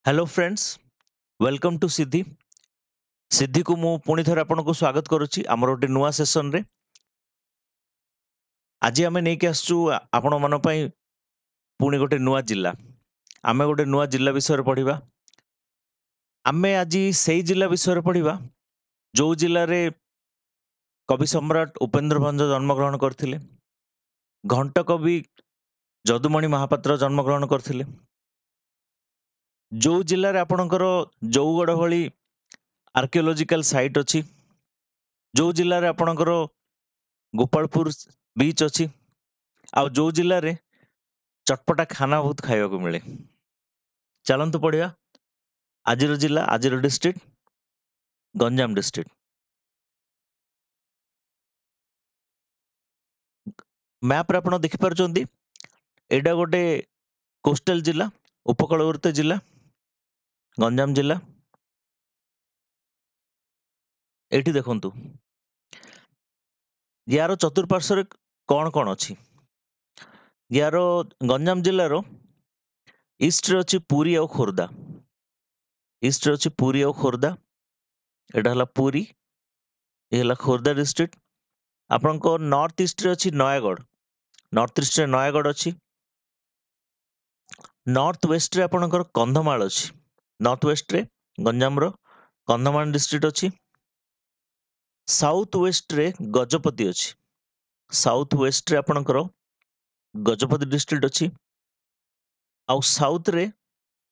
Hello friends, welcome to सिद्धि। सिद्धि को मु पुणी थरे आपनको स्वागत करुच्ची आमर गोटे नुआ सेशन रे। आज आमे नेकी आसचु आपण मन पई पुणी गोटे नुआ जिल्ला। आमे गोटे नुआ जिल्ला विषय पढ़िबा। आमे आज सेई जिल्ला विषय पढ़िबा जो जिल्ला रे कवि सम्राट उपेंद्र भंज जन्मग्रहण करथिले, घंट कवि जदुमणि महापात्र जन्मग्रहण करथिले, जो जिल्ला रे आपणकर जौगड़ भली आर्कियोलॉजिकल साइट अछि, जो जिल्ला रे आपणकर गोपालपुर बीच अछि, आ जो जिल्ला रे चटपटा खाना बहुत खाइबा को मिले। चलंतु पढ़िया आजिर जिल्ला आजिर डिस्ट्रिक्ट गंजाम डिस्ट्रिक्ट। मैप रे आपण देखि पारचोंती एडा गोटे कोस्टल जिल्ला, उपकूलवर्ती जिल्ला गंजाम जिल्ला। एठी देखंतु यार चतुर्पार्श्व कौन कौन अछि। यार गंजाम जिल्ला रो ईस्ट रे अछि पुरी और खोर्धा। ईस्ट रे अछि पुरी और खोर्धा। एटा हला पुरी, ए हला खोर्धा डिस्ट्रिक्ट। आपनको नॉर्थ ईस्ट रे अछि नयागढ़। नॉर्थ ईस्ट रे नयागढ़ अछि। नॉर्थ वेस्ट रे आपणकर कंधमाल अछि। नॉर्थ वेस्ट रे गंजाम रो कंधमाल डिस्ट्रिक्ट अछि। साउथ वेस्ट रे गजपति अछि। साउथ वेस्ट रे आपणकर गजपति डिस्ट्रिक्ट अछि। आउ साउथ रे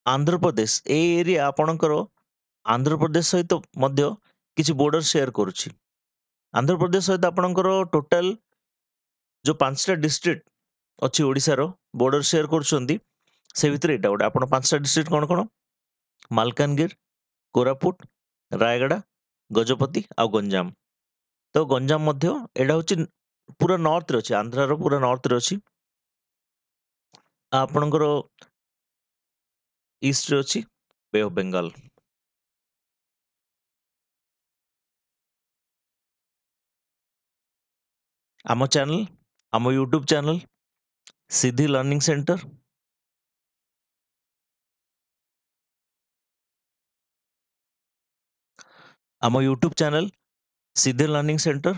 आंध्र प्रदेश ए एरिया आपणकर आंध्र प्रदेश सहित मध्य किछि बॉर्डर शेयर करूछि। आंध्र प्रदेश सहित आपणकर टोटल जो 5टा डिस्ट्रिक्ट अछि ओडिसा रो बॉर्डर शेयर करूछंती, से भितर एटा गोटे आपण 5टा डिस्ट्रिक्ट कोन कोन मालकानगिर, कोरापुट, रायगड़ा, गजपति आउ गंजाम। तो गंजाम मध्य एटा होछि पूरा नॉर्थ रे अछि, आंध्र रो पूरा नॉर्थ रे अछि। आपणकर ईस्ट रे अछि बे ऑफ बंगाल। आम चैनल आम यूट्यूब चैनल सिद्धि लर्निंग सेंटर। आम यूट्यूब चैनल सिद्धि लर्निंग सेंटर।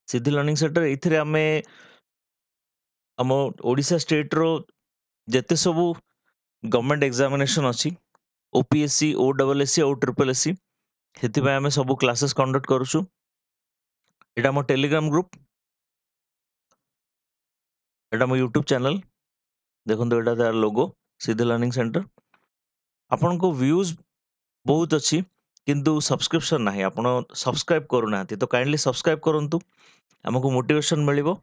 सिद्धि लर्निंग सेंटर एथिरे आमे आम ओडिशा स्टेट रो जेते सबु गवर्नमेंट एग्जामिनेशन अछि, ओपीएससी, ओडब्ल्यूएससी और ट्रिपल एससी, हेति पे आमे सबु क्लासेस कंडक्ट करूछु। एटा मो टेलीग्राम ग्रुप, एटा मो यूट्यूब चैनल। देखंतु एटा तार लोगो सिद्धि लर्निंग सेंटर। आपन को व्यूज बहुत अछि किंतु सब्सक्रिप्शन नाही। आपण सब्सक्राइब करू नाहंती तो काइंडली सब्सक्राइब करंतु, हमको मोटिवेशन मिलिबो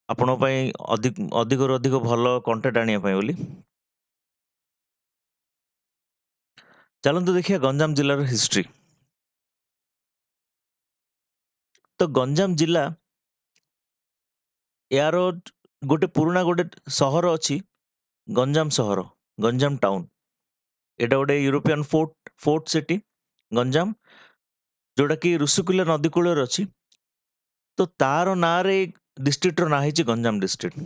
आपण पई अधिक रु अधिक भलो कंटेंट आनिया पई बोली। चलंतु देखिए गंजाम जिल्लार हिस्ट्री। तो गंजाम जिल्ला यार गोटे पुराना गोटे सहर अछि गंजाम सहर, गंजाम टाउन। एटा गोटे यूरोपियन फोर्ट सिटी गंजाम, जोटा कि ऋषिकुल्य नदी कूल अछि। तो तार ना रे डिस्ट्रिक्ट रो ना हिची Ganjam district.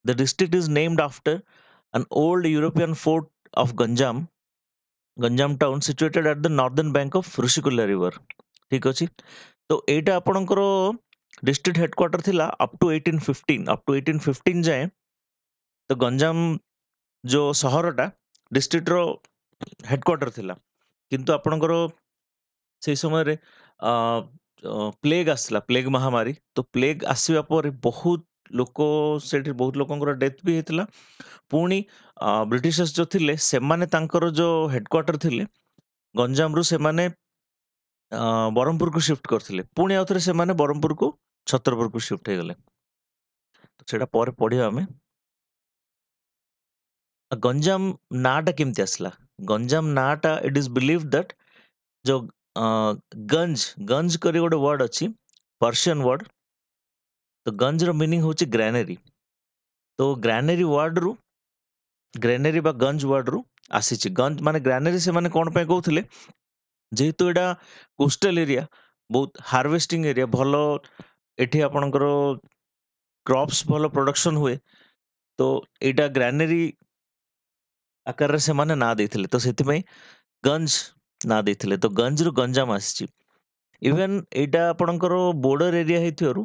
The district is named after an old European fort of Ganjam town situated at the northern bank of Rushikulya river. ठीक अछि। तो एटा आपणकर डिस्ट्रिक्ट हेडक्वार्टर थिला अप टू 1815 जाए। तो गंजाम जो सहरटा डिस्ट्रिक्ट रो हेडक्वार्टर थिला, किंतु आपणकर से समय रे प्लेग आसला, प्लेग महामारी। तो प्लेग आसीबा पर बहुत लोक सेठी बहुत लोकंकर डेथ भी हेतिला। पुणी ब्रिटिशर्स जो थिले सेमाने तांकर जो हेडक्वार्टर थिले गंजाम रु सेमाने बरहमपुर को शिफ्ट करथिले। पुणी आउथरे सेमाने बरहमपुर को छतरपुर को शिफ्ट हे गले। तो सेटा पर पढिया हमें। गंजाम नाटा केमती आसला? गंजाम नाटा इट इज बिलीव्ड दैट जो गंज करी गोटे वर्ड अछि, पर्शियन वर्ड। तो गंज रो मीनिंग होची ग्रैनरी। तो ग्रैनरी वर्ड रु ग्रैनरी बा गंज वर्ड रु आसीची। गंज माने ग्रैनरी से माने कोन पे कहउथिले, जेहेतु एटा कोस्टल एरिया, बहुत हार्वेस्टिंग एरिया, भलो एठी आपणकर क्रॉप्स भलो प्रोडक्शन हुए। तो एटा ग्रानेरी आकार रे से माने ना देथिले तो सेति पई गंज ना देथिले तो गंज रु गंजाम आसी इवन एटा आपणकर बॉर्डर एरिया हेतिवरु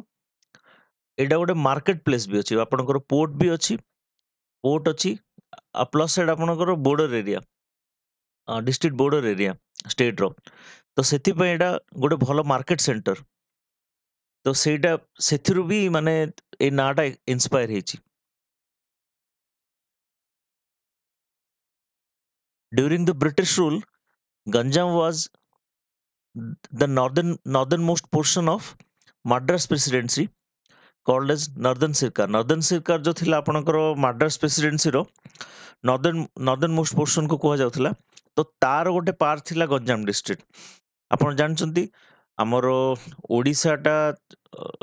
एटा गोटे मार्केट प्लेस भी अछि आपणकर पोर्ट अछि प्लस एटा आपणकर border area district border area state रो तो सेति पई एटा गोटे भलो मार्केट सेंटर तो सेटा सेथिरु भी माने ए नाटा इंस्पायर हेछि during the British rule Ganjam was the northernmost portion of Madras presidency called as northern Sirkar. Northern Sirkar जो थिला आपणकर Madras presidency रो northernmost portion को कुहा जाउथला तो तार गोटे पार्ट थिला गंजाम डिस्ट्रिक्ट आपण जानचंती हमर ओडिसाटा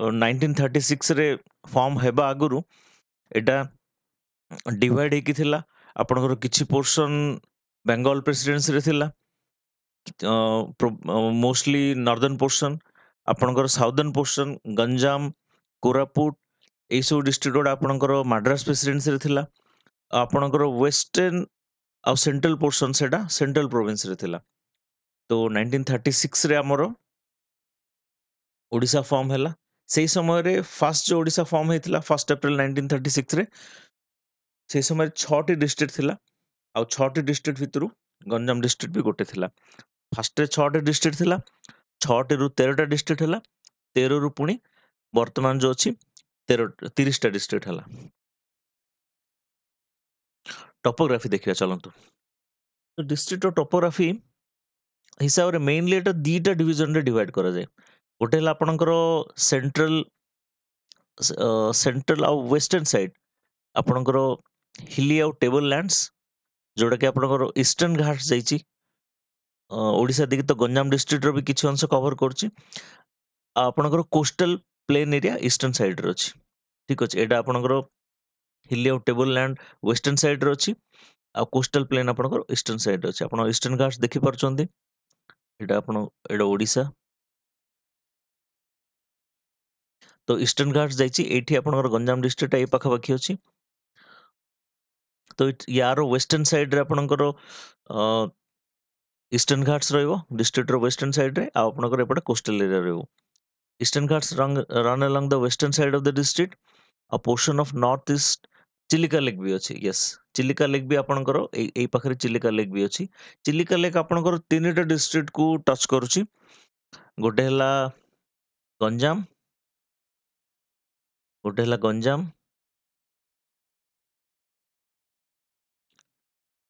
1936 रे फॉर्म हेबा आगुरु एटा डिवाइड हेकी थिला आपणकर किछि पोर्शन बेंगल प्रेसिडेंसी रे थिला मोस्टली नॉर्दर्न पोर्शन आपणकर साउदर्न पोर्शन गंजाम कोरापुट एई सब डिस्ट्रिक्ट गुडा आपणकर माड्रास प्रेसिडेंसी रे थिला आपणकर वेस्टर्न आ सेंट्रल पोर्शन सेटा सेंट्रल प्रोविंस रे थिला तो 1936 रे हमर ओडिसा फॉर्म हैला सेई समय रे फर्स्ट जो ओडिसा फॉर्म हेतिला 1 अप्रैल 1936 रे सेई समय 6 टी डिस्ट्रिक्ट थिला आ 6 टी डिस्ट्रिक्ट भितरु गंजाम डिस्ट्रिक्ट भी गोटे थिला फास्ट रे 6 टी डिस्ट्रिक्ट थिला 6 टी रु 13 टा डिस्ट्रिक्ट हैला 13 रु पुणी वर्तमान जो अछि 30 टा डिस्ट्रिक्ट हैला टोपोग्राफी देखिया चलंतु तो डिस्ट्रिक्ट रो टोपोग्राफी हिसाब रे मेनली एटा दीटा डिवीजन रे डिवाइड करा जाय गोटे हला आपणकर सेंट्रल सेंट्रल आ वेस्टर्न साइड आपणकर हिली आ टेबल लैंड्स जोटा कि आपणकर ईस्टर्न घाट्स जाइची ओडिसा दिखे तो गंजाम डिस्ट्रिक्ट रो भी किछि अंश कवर करछि आपणकर coastal plain area eastern side रे अछि ठीक अछि एटा आपणकर हिली आ टेबल लैंड वेस्टर्न साइड रे अछि आ कोस्टल प्लेन आपणकर ईस्टर्न साइड रे अछि आपण ईस्टर्न घाट्स देखि परछन्ती एटा आपण एटा ओडिसा तो ईस्टर्न घाट्स जाइची एठी आपणकर गंजाम डिस्ट्रिक्ट ए पाखा पाखी अछि तो यारो वेस्टर्न साइड रे आपणकर ईस्टर्न घाट्स रहइबो डिस्ट्रिक्ट रो वेस्टर्न साइड रे आ आपणकर एपटे कोस्टल एरिया रहइबो eastern Ghats run along the western side of the district a portion of north east Chilika lake भी अछि यस चिलिका लेक भी आपणकर एई पाखरे चिलिका लेक भी अछि चिलिका लेक आपणकर तीनटा डिस्ट्रिक्ट को टच करूछि गोटे हला गंजाम गोटे हला गंजाम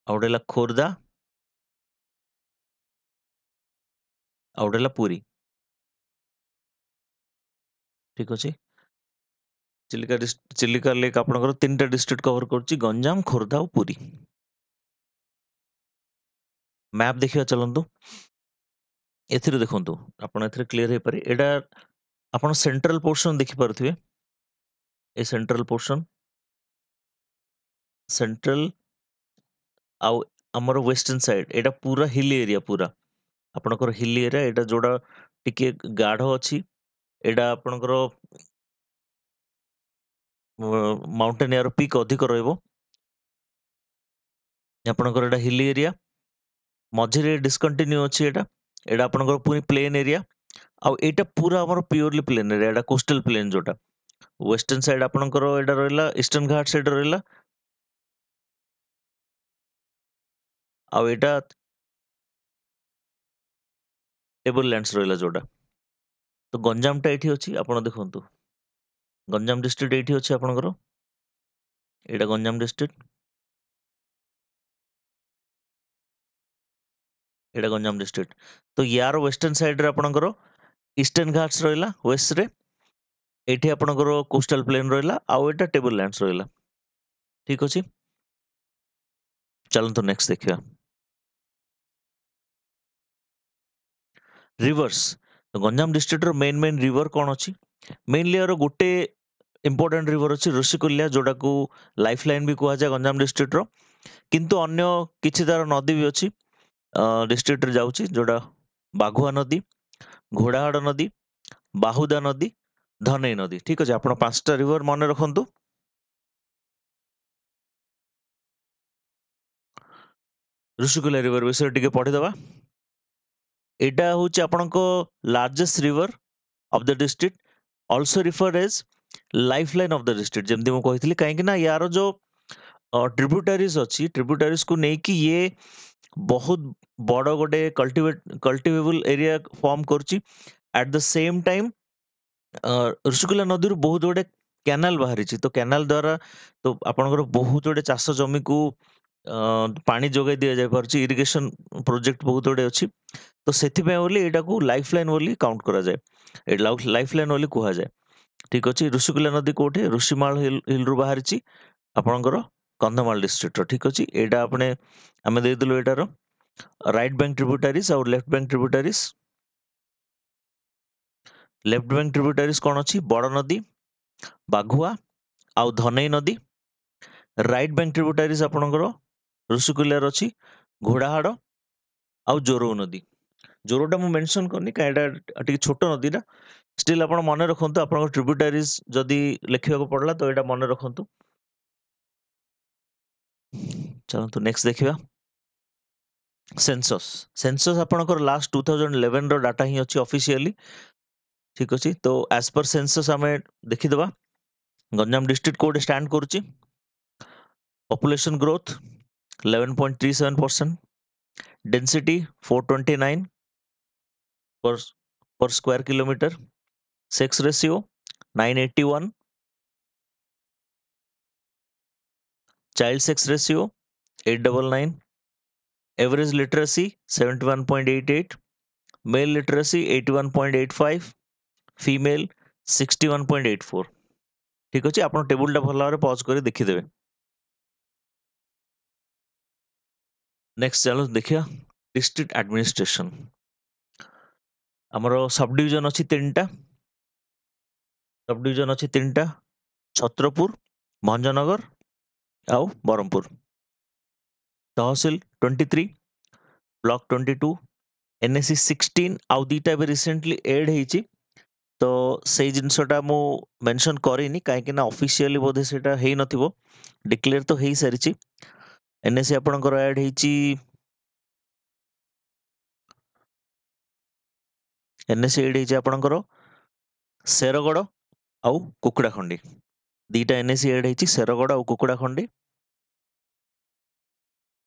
आ गोटे हला खोर्धा आ गोटे हला पुरी ठीक अछि चिलिका लेक आपणकर तीनटा डिस्ट्रिक्ट कवर करूछि गंजाम खोर्धा और पुरी मैप देखिया चलंतु एथिरे देखंतु आपण एथिरे क्लियर हे पारे एडा आपण सेंट्रल पोर्शन देखि परथिबे ए सेंट्रल पोर्शन सेंट्रल आउ हमर वेस्टर्न साइड एटा पूरा हिल एरिया पूरा आपणकर हिल एरिया एटा जोडा टिके गाढ अछि एटा आपणकर माउंटेन एयर पीक अधिक रहइबो आपणकर एटा हिल एरिया मझिरे डिस्कंटिन्यू अछि एटा एटा आपणकर पूरी प्लेन एरिया आ एटा पूरा हमर प्योरली प्लेन एरिया एटा कोस्टल प्लेन जोटा वेस्टर्न साइड आपणकर एटा रहला ईस्टर्न घाट साइड रहला आ एटा टेबल लैंड्स रहला जोटा तो गंजाम टा एठी अछि आपण देखंतु गंजाम डिस्ट्रिक्ट एठी अछि आपणकर एटा गंजाम डिस्ट्रिक्ट एटा गंजाम डिस्ट्रिक्ट तो यार वेस्टर्न साइड रे आपणकर ईस्टर्न घाट्स रहला वेस्ट रे एठी आपणकर कोस्टल प्लेन रहला आ एटा टेबल लैंड्स रहला ठीक अछि चलंतु नेक्स्ट देखिया रिवर्स तो गंजाम डिस्ट्रिक्ट रो मेन रिवर कोन अछि मेनली यार गोटे इंपोर्टेंट रिवर अछि ऋषिकुल्या जोडा को लाइफ लाइन भी कुहा जाय गंजाम डिस्ट्रिक्ट रो किंतु अन्य किछि तार नदी भी अछि डिस्ट्रिक्ट रे जाउछि जोडा बाघुआ नदी घोड़ाहाड़ नदी बाहुदा नदी धनई नदी ठीक अछि आपण पांचटा रिवर मन रखंतु ऋषिकुल्या रिवर विषय टिके पढ़ीदबा। एटा होची आपणको largest river of the district, also referred as lifeline of the district. जेमती मैं कहती कहीं ना यार जो ट्रिब्यूटारीज अच्छी, ट्रिब्यूटारीज को लेकिन ये बहुत बड़ गोटे कल्टिवेबल एरिया फॉर्म करची। At the same time Rushikulya नदी बहुत गुड़े कैनाल बाहरी, तो कैनाल द्वारा तो आपनकर बहुत गुड़े चाष जमी को पानी जोगाई दि जाय पारछि। इरिगेशन प्रोजेक्ट बहुत गुड़े अच्छी, तो सेथिपय बोली एटा को लाइफलाइन बोली काउंट करा जाय, ए लाइफलाइन बोली कुहा जाय। ठीक अछि, ऋषिकुल्या नदी कोठे ऋषिमाल हिल रु बाहरी आपनकर कंधमाल डिस्ट्रिक्ट। ठीक अछि, एटा आपने आमे दे दिलु एटार राइट बैंक ट्रिब्यूटारीज और लेफ्ट बैंक ट्रिब्यूटारीज। लेफ्ट बैंक ट्रिब्यूटारीज कौन अच्छी? बड़ नदी, बाघुआ आउ धनई नदी। राइट बैंक ट्रिब्यूटारीज आपनकर ऋषिकुल्यार अच्छी घोड़ाहाड़ आउ जोरो नदी। जोरोटा मु मेंशन करनी काएटा टिके छोट नदीटा, स्टिल आपण मन रखंतु आपन ट्रिब्यूटारीज जदी लिखिबा को पड़ला तो एटा मन रखंतु। चलंतु नेक्स्ट देखिबा सेंसस। सेंसस आपनकर लास्ट 2011 रो डाटा ही अछि ऑफिशियली। ठीक अछि, तो एज पर सेंसस आमे देखिदबा गंजाम डिस्ट्रिक्ट कोड स्टैंड करूची। पॉपुलेशन ग्रोथ 11.37%, डेंसिटी 429 पर square kilometre, sex ratio 981, child sex ratio 899, average literacy 71.88, mail literacy 81.85, female 61.84। ठीक अच्छे, आप टेबुलटा भल भाव पज कर देखीदे। नेक्स्ट चलो देखिए डिस्ट्रिक्ट एडमिनिस्ट्रेशन। आमर सब डिविजन अच्छी तीनटा, सब डिविजन अच्छी तीनटा, छत्रपुर, भंजनगर आउ बरहमपुर। तहसील 23, ब्लॉक 22, एनएससी 16 आउ दीटा भी रिसेंटली एड होईची, तो सेई जिनसटा मु मेंशन करिनी काहे ना ऑफिशियली बोधे सेटा हेई नथिबो, डिक्लेयर तो हेई सारिची। एनएससी आपनकर ऐड होईची, एनएससी एड होईची आपनकर शेरगड़ आउ कुकुड़ाखंडी। दीटा एनएससी एड होईची, शेरगड़ आउ कुकुड़ाखंडी।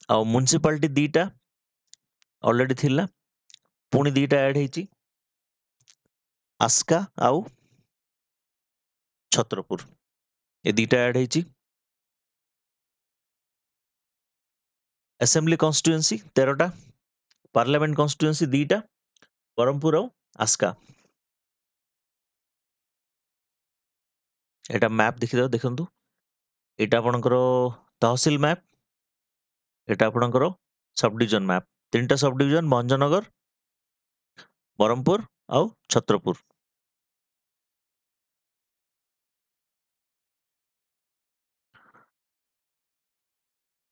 आउ म्युनिसिपालिटी दीटा ऑलरेडी थिला, पुणी दीटा ऐड होईची, आस्का आउ छत्रपुर, ए दीटा ऐड होईची। असेंबली कॉन्स्टिट्यूएंसी 13टा, पार्लियामेंट कॉन्स्टिट्यूएंसी दीटा, बरहमपुर आउ आस्का। एटा मैप देखिदो, देखंतु एटा आपनकर तहसील मैप, एटा आपनकर सब डिविजन मैप। तीनटा सब डिविजन भंजनगर, बरहमपुर आउ छत्रपुर।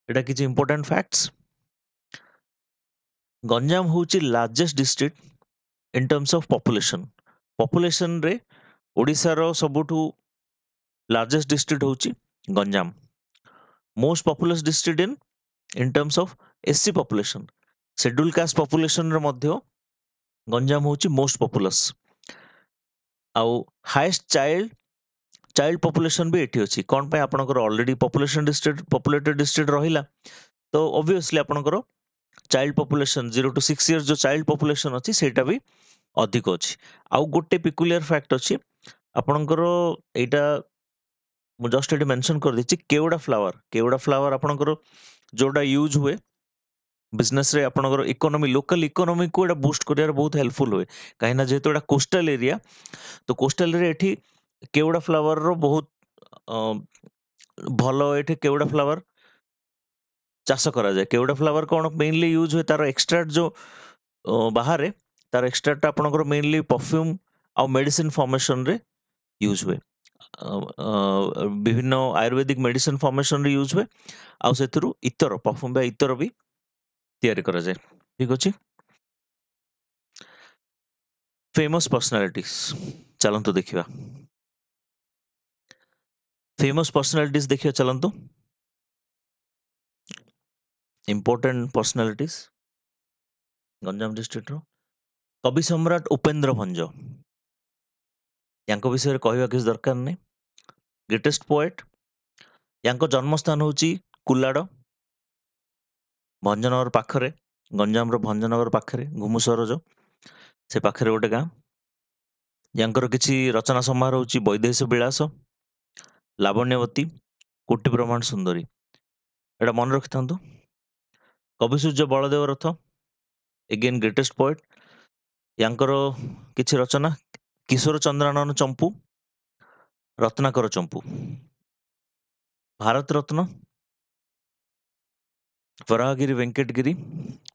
एटा किछि इंपोर्टेंट फैक्ट्स। गंजाम होची largest district in terms of population. Population रे ओडिसा रो सबुठु लार्जेस्ट डिस्ट्रिक्ट होची Ganjam. Most populous district in terms of SC population, scheduled caste population रे मध्य गंजाम होची मोस्ट पॉपुलस। आउ हाईएस्ट चाइल्ड पॉपुलेशन भी एठी अछि। कोन पे आपनकर already population district, populated district रहिला, तो ऑब्वियसली आपनकर चाइल्ड पॉपुलेशन 0 to 6 इयर्स जो चाइल्ड पॉपुलेशन अछि सेटा भी अधिक अछि। आउ गोटे पिकुलियर फैक्ट अछि आपनकर, एटा मु जस्ट एटी मेंशन कर दिछि, केवड़ा फ्लावर। केवड़ा फ्लावर आपनकर जोटा यूज हुए बिजनेस रे, आपनकर इकोनॉमी, लोकल इकोनॉमी को एटा बूस्ट करियार बहुत हेल्पफुल हुए। काहे ना जेहेतु एटा कोस्टल एरिया, तो कोस्टल रे एठी केवड़ा फ्लावर रो बहुत भलो एठी केवड़ा फ्लावर चाष करा जाए। केवड़ा फ्लावर कौन मेनली यूज हुए, तार एक्सट्रैक्ट जो बाहर तार एक्सट्रैक्ट आपनकर मेनली परफ्यूम आ मेडिसिन फॉर्मेशन रे यूज हुए। विभिन्न आयुर्वेदिक मेडिसिन फॉर्मेशन रे यूज हुए, आ सेथुरु इतर परफ्यूम बा इतर भी तैयारी करा जाए। ठीक अछि, फेमस पर्सनालिटीज चलंतु देखिबा। फेमस पर्सनालिटीज देखिबा चलंतु। Important personalities Ganjam ଡିଷ୍ଟ୍ରିକ୍ଟର। କବି ସମ୍ରାଟ ଉପେନ୍ଦ୍ର ଭଞ୍ଜ, ୟାଙ୍କ ବିଷୟରେ କହିବା କିଛି ଦରକାର ନାହିଁ। ଗ୍ରେଟେଷ୍ଟ ପୋଏଟ୍, ୟାଙ୍କ ଜନ୍ମସ୍ଥାନ ହେଉଛି କୁଲାଡ଼, ଭଞ୍ଜନଗର ପାଖରେ, ଗଞ୍ଜାମର ଭଞ୍ଜନଗର ପାଖରେ ଘୁମୁସରଜ ସେ ପାଖରେ ଗୋଟେ ଗାଁ। ୟାଙ୍କର କିଛି ରଚନା ସମାହାର ହେଉଛି ବୈଦେହୀଶ ବିଳାସ, ଲାବଣ୍ୟବତୀ, କୋଟି ବ୍ରହ୍ମାଣ୍ଡ ସୁନ୍ଦରୀ। ଏଇଟା ମନେ ରଖିଥାନ୍ତୁ। କବି ସୂର୍ଯ୍ୟ Baladev Rath, again greatest poet, ୟାଙ୍କର କିଛି ରଚନା କିଶୋର ଚନ୍ଦ୍ରାନନ ଚମ୍ପୁ, ରତ୍ନାକର ଚମ୍ପୁ। Bharat Ratna Varahagiri Venkatagiri,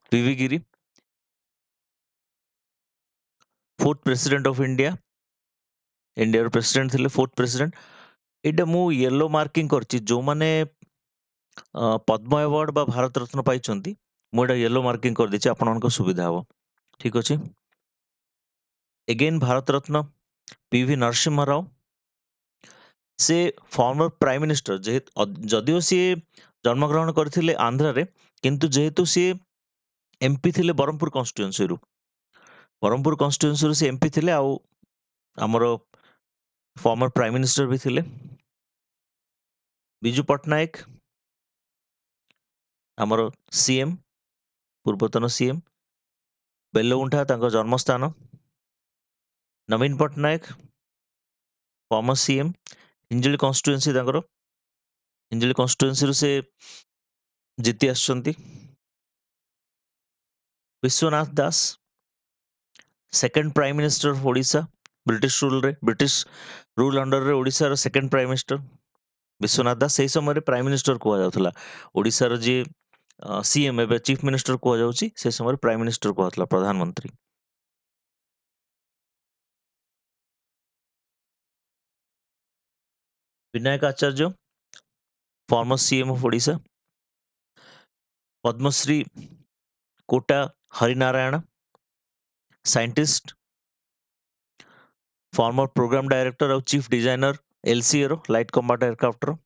PV Giri, fourth president of India, India president थे फोर्थ प्रेसिडेंट। एटा मु येलो मार्किंग करछि जो माने पद्म अवार्ड बा भारत रत्न पाइछंती, मु एटा येलो मार्किंग कर देछि आपन मानको सुविधा हो। ठीक अछि। एगेन भारत रत्न पीवी नरसिम्हा राव, से फॉर्मर प्राइम मिनिस्टर, जे जदिओ सी जन्मग्रहण करथिले आंध्र रे, किंतु जेहेतु सी एमपी थिले बरहमपुर कॉन्स्टिट्यूएंसी रु, बरहमपुर कॉन्स्टिट्यूएंसी रु सी एमपी थिले, आउ हमरो फॉर्मर प्राइम मिनिस्टर भी थिले। बिजू पट्टनायक हमरो सीएम, पूर्वतन सीएम, बेलगुंठा तांको जन्मस्थान। Naveen Patnaik former CM, Hinjili constituency तांकर, हिंजली कॉन्स्टिट्यूएंसी रु से जीति आछंती। Biswanath Das, second prime minister of Odisha, British rule under रे ओडिशा रो second prime minister Biswanath Das. से समय प्राइम मिनिस्टर कुआ जाउथला, ओडिशा रो जे सीएम एबे चीफ मिनिस्टर कुआ जाउची, से समय प्राइम मिनिस्टर कुआ जाउथला, प्रधानमंत्री। Binayak Acharya, former CM of Odisha. Padmashri Kota Harinarayan, scientist, former program director और चीफ डिजाइनर एलसीए रो लाइट कॉम्बैट एयरक्राफ्ट रो।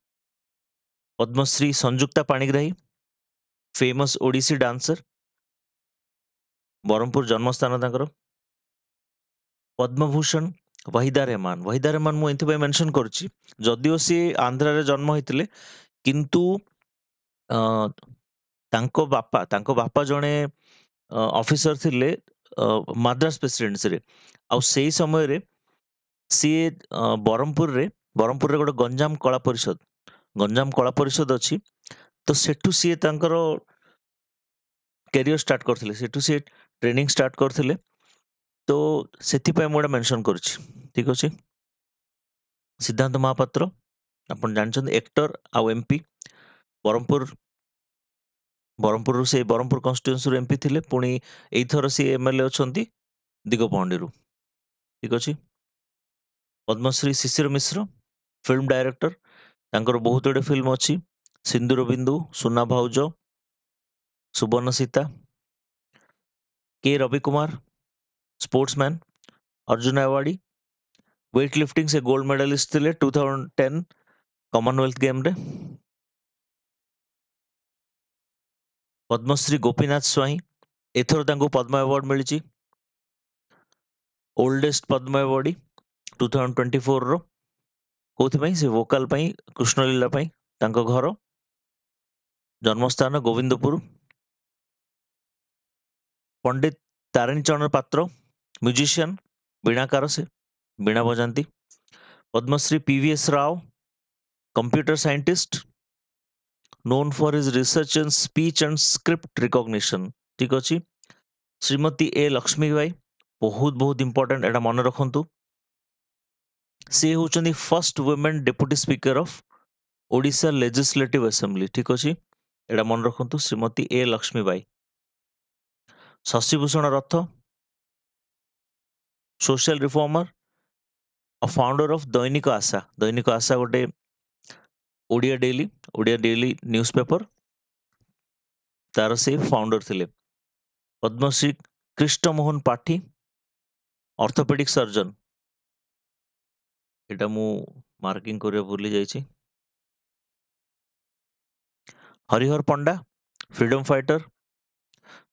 पद्मश्री संयुक्ता पाणिग्राही, फेमस ओडिसी डांसर, बरहमपुर जन्मस्थान तांकर। पद्मभूषण वहीदा रहमान, वहीदा रहमान मु एंथि मेंशन करूची, जदिओ सी आंध्र रे जन्म होइतिले, किंतु तांको बापा जणे ऑफिसर थिले मद्रास प्रेसिडेंसी रे, आ सेही समय रे सी बरहमपुर रे गोटे गंजाम कला परिषद अछि, तो सेठू सी तांकर कैरियर स्टार्ट करथिले, सेठू सी ट्रेनिंग स्टार्ट करथिले, तो सेथि पय मोडा मेंशन करूची। ठीक अछि। सिद्धांत महापात्र अपन जानछन, एक्टर आ एमपी, बरहमपुर से बरहमपुर कॉन्स्टिट्यूएंसी रो एमपी थिले, पुणी एइथर सी एमएलए अछंती दिगपहंडी रु। ठीक अछि। पद्मश्री शिशिर मिश्र, फिल्म डायरेक्टर, तांकर बहुत गुडे फिल्म अछि, सिंदूर बिंदु, सुना भाउज, Suvarna Sita. K Ravi Kumar, sportsman, Arjuna awardee, weightlifting से गोल्ड मेडलिस्ट थिले 2010 कॉमनवेल्थ गेम रे। पद्मश्री गोपीनाथ स्वाई, एथर तांको पद्म अवार्ड मिलिची, ओल्डेस्ट पद्म अवार्डी 2024 रो। कोथि पई? से वोकल पई, कृष्णलीला पई। तांको घर जन्मस्थान गोविंदपुर। पंडित तारिणी चरण पात्र, म्यूजिशियन, वीणाकार, से वीणा बजाती। Padma Shri PVS Rao, computer scientist, known for his research in speech and script recognition. ठीक अछि। श्रीमती ए लक्ष्मीबाई, बहुत बहुत इंपोर्टेंट, एटा मन रखंतु, से होचंदी first women deputy speaker of Odisha legislative assembly. ठीक अछि, एटा मन रखंतु, श्रीमती ए लक्ष्मीबाई। शशिभूषण रथ, social reformer, a founder of दैनिक आशा। दैनिक आशा गोटे ओडिया डेली न्यूज़पेपर, तार से फाउंडर थिले। पद्मश्री कृष्ण मोहन पाठी, ऑर्थोपेडिक सर्जन, एटा मु मार्किंग करे भूली जाइछि। हरिहर पंडा, फ्रीडम फाइटर,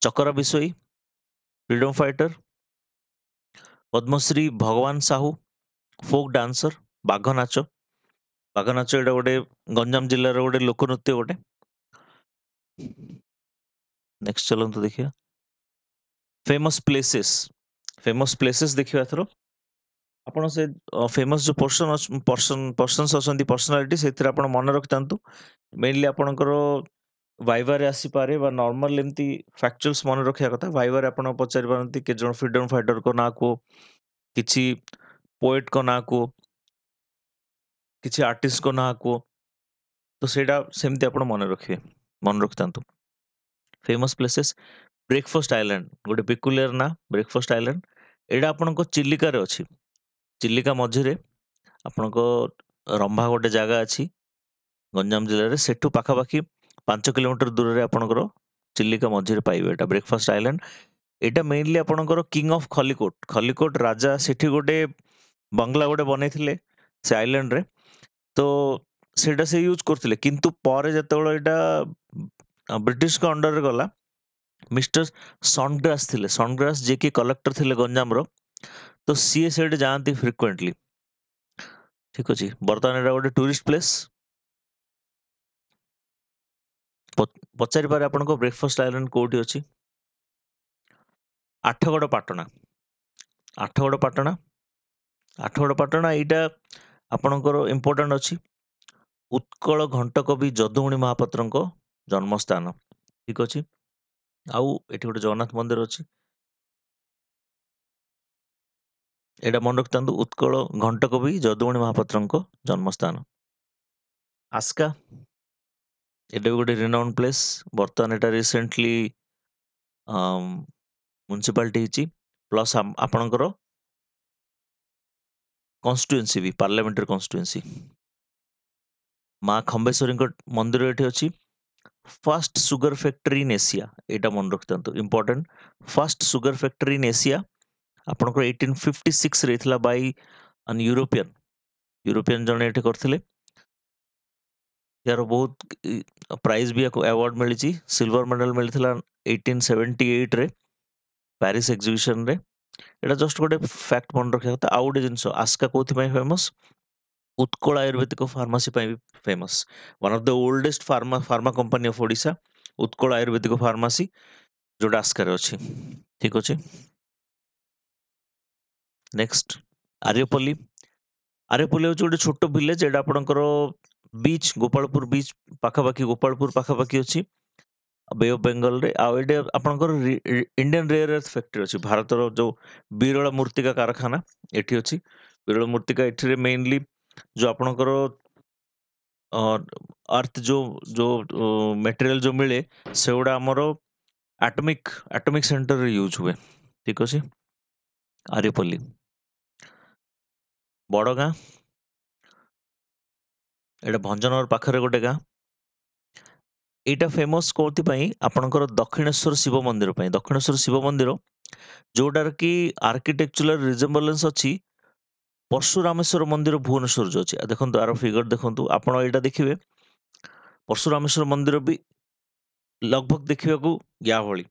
चकरा बिसोई, फ्रीडम फाइटर, पद्मश्री भगवान साहू, फोक डांसर, बाघ नाच। बाघ नाच एटा गोटे गंजाम जिल्लार गोटे लोकनृत्य गोटे। नेक्स्ट चलନ୍ତୁ ଦେଖିବା। फेमस प्लेसेस देखिବା एथर। ଆପଣ ସେ फेमस जो पर्सन्स अछंती पर्सनालिटी ସେଥିରେ ଆପଣ ମନେ ରଖିଥାନ୍ତୁ। मेनली ଆପଣଙ୍କର ଭାଇବାରେ ଆସିପାରେ ବା ନର୍ମାଲ ଏମିତି ଫ୍ୟାକ୍ଚୁଆଲ୍स ମନେ ରଖିବା କଥା। ଭାଇବାରେ ଆପଣ ପଚାରି ପାରନ୍ତି କେତେ ଜଣ ଫ୍ରିଡମ ଫାଇଟରଙ୍କ ନାଁ କୁହ, କିଛି ପୋଏଟଙ୍କ ନାଁ କୁହ, କିଛି ଆର୍ଟିଷ୍ଟଙ୍କ ନାଁ କୁହ। ତ ସେଇଟା ସେମିତି ଆପଣ ମନେ ରଖିଥାନ୍ତୁ। फेमस प्लेसेस ब्रेकफास्ट आइलैंड गोटे पिकुलियर ना ब्रेकफास्ट आइलैंड एटा आपनको चिलिका रे अछि। चिलिका मझिरे आपनको रंभा गोटे जगह अछि गंजाम जिले रे, सेठू पाखापाखि 5 किलोमीटर दूर रे आपनकर चिलिका मझिरे पाइबे एटा ब्रेकफास्ट आइलैंड। एटा मेनली आपनकर किंग ऑफ खलिकोट, खलिकोट राजा सेठी गोटे बंगला गोटे बनैथिले से आइलैंड रे। तो सेटा से यूज करथिले, किंतु ପରେ ଯେତେବେଳେ ଏଟା ବ୍ରିଟିଶ ଙ୍କ अंडर रे गला, मिस्टर सनग्रास ଥିଲେ, सनग्रास जे कि कलेक्टर ଥିଲେ गंजाम रो। तो सीए सेठ जाती फ्रिक्वेंटली। ठीक अच्छे, बर्तमान एटा गोटे टूरिस्ट प्लेस। पचारि पारे आपनको ब्रेकफास्ट आइलैंड कोठी अछि। आठगड़ पाटणा, आठगड़ पाटणा, आठगड़ पाटणा एटा आपणकर इम्पोर्टाट अछि। उत्कल घंट कवि जदुमणि महापात्रଙ୍କ जन्मस्थान। ठीक अछि। आउ एठी गोटे जगन्नाथ मंदिर अछि, एटा मन रखिथाନ୍ତୁ उत्कल घंट कवि जदुमणि महापात्रଙ୍କ जन्मस्थान। आस्का एटा भी गोटे रिनाउंड प्लेस। बर्तमान एटा रिसेंटली म्युनिसिपालिटी ହେଇଛି, प्लस आपणकर कन्स्टिट्युएंसी भी पार्लियामेंट्री कन्स्टिट्युएंसी। माँ खंबेश्वरी मंदिर एठी अछि। First sugar factory in Asia एटा मन रखिथाନ୍ତୁ important. First sugar factory in Asia आपणकर 1856 रे थिला बाय एन यूरोपियन, यूरोपियन जने एठी करथिले। यार बहुत प्राइज भी अवार्ड मिली, सिल्वर मेडल मिलता 1878 रे पेरिस एग्जीबिशन रे। एटा जस्ट गोटे फैक्ट मन रखा था। आउ गोटे जिनस आस्का कोथि famous, Utkal Ayurvedic pharmacy famous. One of the oldest pharma company of Odisha, Utkal Ayurvedic pharmacy जोटा आस्कार अच्छी। ठीक अच्छे। नेक्स्ट आर्यपल्ली, आर्यपल्ली हूँ गोटे छोट विलेज, एटा आपणकर बीच गोपालपुर बीच पाखापाखि, गोपालपुर पाखापाखि अच्छी बे ऑफ बेंगल रे। आउ एटे आपणकर इंडियन रेयर अर्थ फैक्ट्री अच्छी, भारतर जो बिरला मूर्तिका कारखाना एठी अच्छी। बिरला मूर्तिका एठी मेनली जो आपणकर अर्थ जो जो मटेरियल जो मिले से गुड़ा आमर एटमिक एटमिक सेंटर रे यूज हुए। ठीक अच्छे। आर्यपल्ली बड़ गाँ, एटा भंजनगर पाखरे गोटे गाँ। एटा फेमस कोथि आपणकर दक्षिणेश्वर शिव मंदिर पई। दक्षिणेश्वर शिव मंदिर जोटार कि आर्किटेक्चुरल रिजेम्बलेंस अच्छी परशुरामेश्वर मंदिर भुवनेश्वर जो अच्छे। देखो यार फिगर देखो आप देखिए, परशुरामेश्वर मंदिर भी लगभग देखा या भली।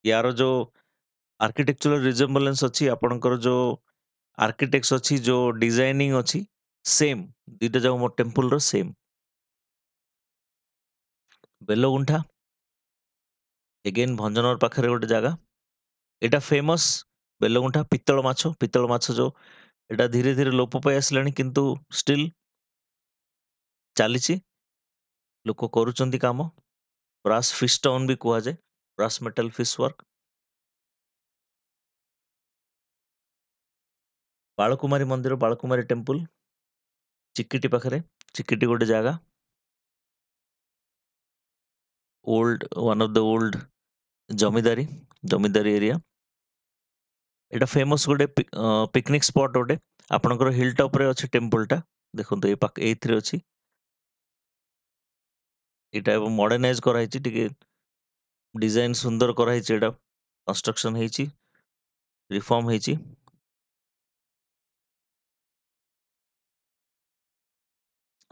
यार जो आर्किटेक्चुरल रिजेम्बलेंस अच्छी आपणकर जो आर्किटेक्ट्स अच्छी जो डिजाइनिंग अच्छी सेम, दुईटा जाक मो टेम्पल रो सेम। बेलगुंठा एगेन भंजनगर पाखरे गोटे जगह, एटा फेमस बेलगुंठा पित्तल माछ जो एटा धीरे धीरे लोप पाई आसलानी, किंतु स्टिल चलीची, लोक करूचंती काम। ब्रास फिश टाउन भी कुआ जाए, brass metal fish work. Balkumari मंदिर, बालकुमारी टेम्पल चिकिटी पाखरे, चिकिटी गोटे जगह, old one of the old zamindari zamindari area. Etah famous गोटे पिकनिक स्पॉट गोटे आपणकर हिल टॉप रे अच्छी टेम्पल टा। देखो एथरे अच्छी, एटा मॉडर्नाइज कराई टिके डिजाइन सुंदर कराई, एटा कंस्ट्रक्शन ହେଇଛି, रिफॉर्म ହେଇଛି।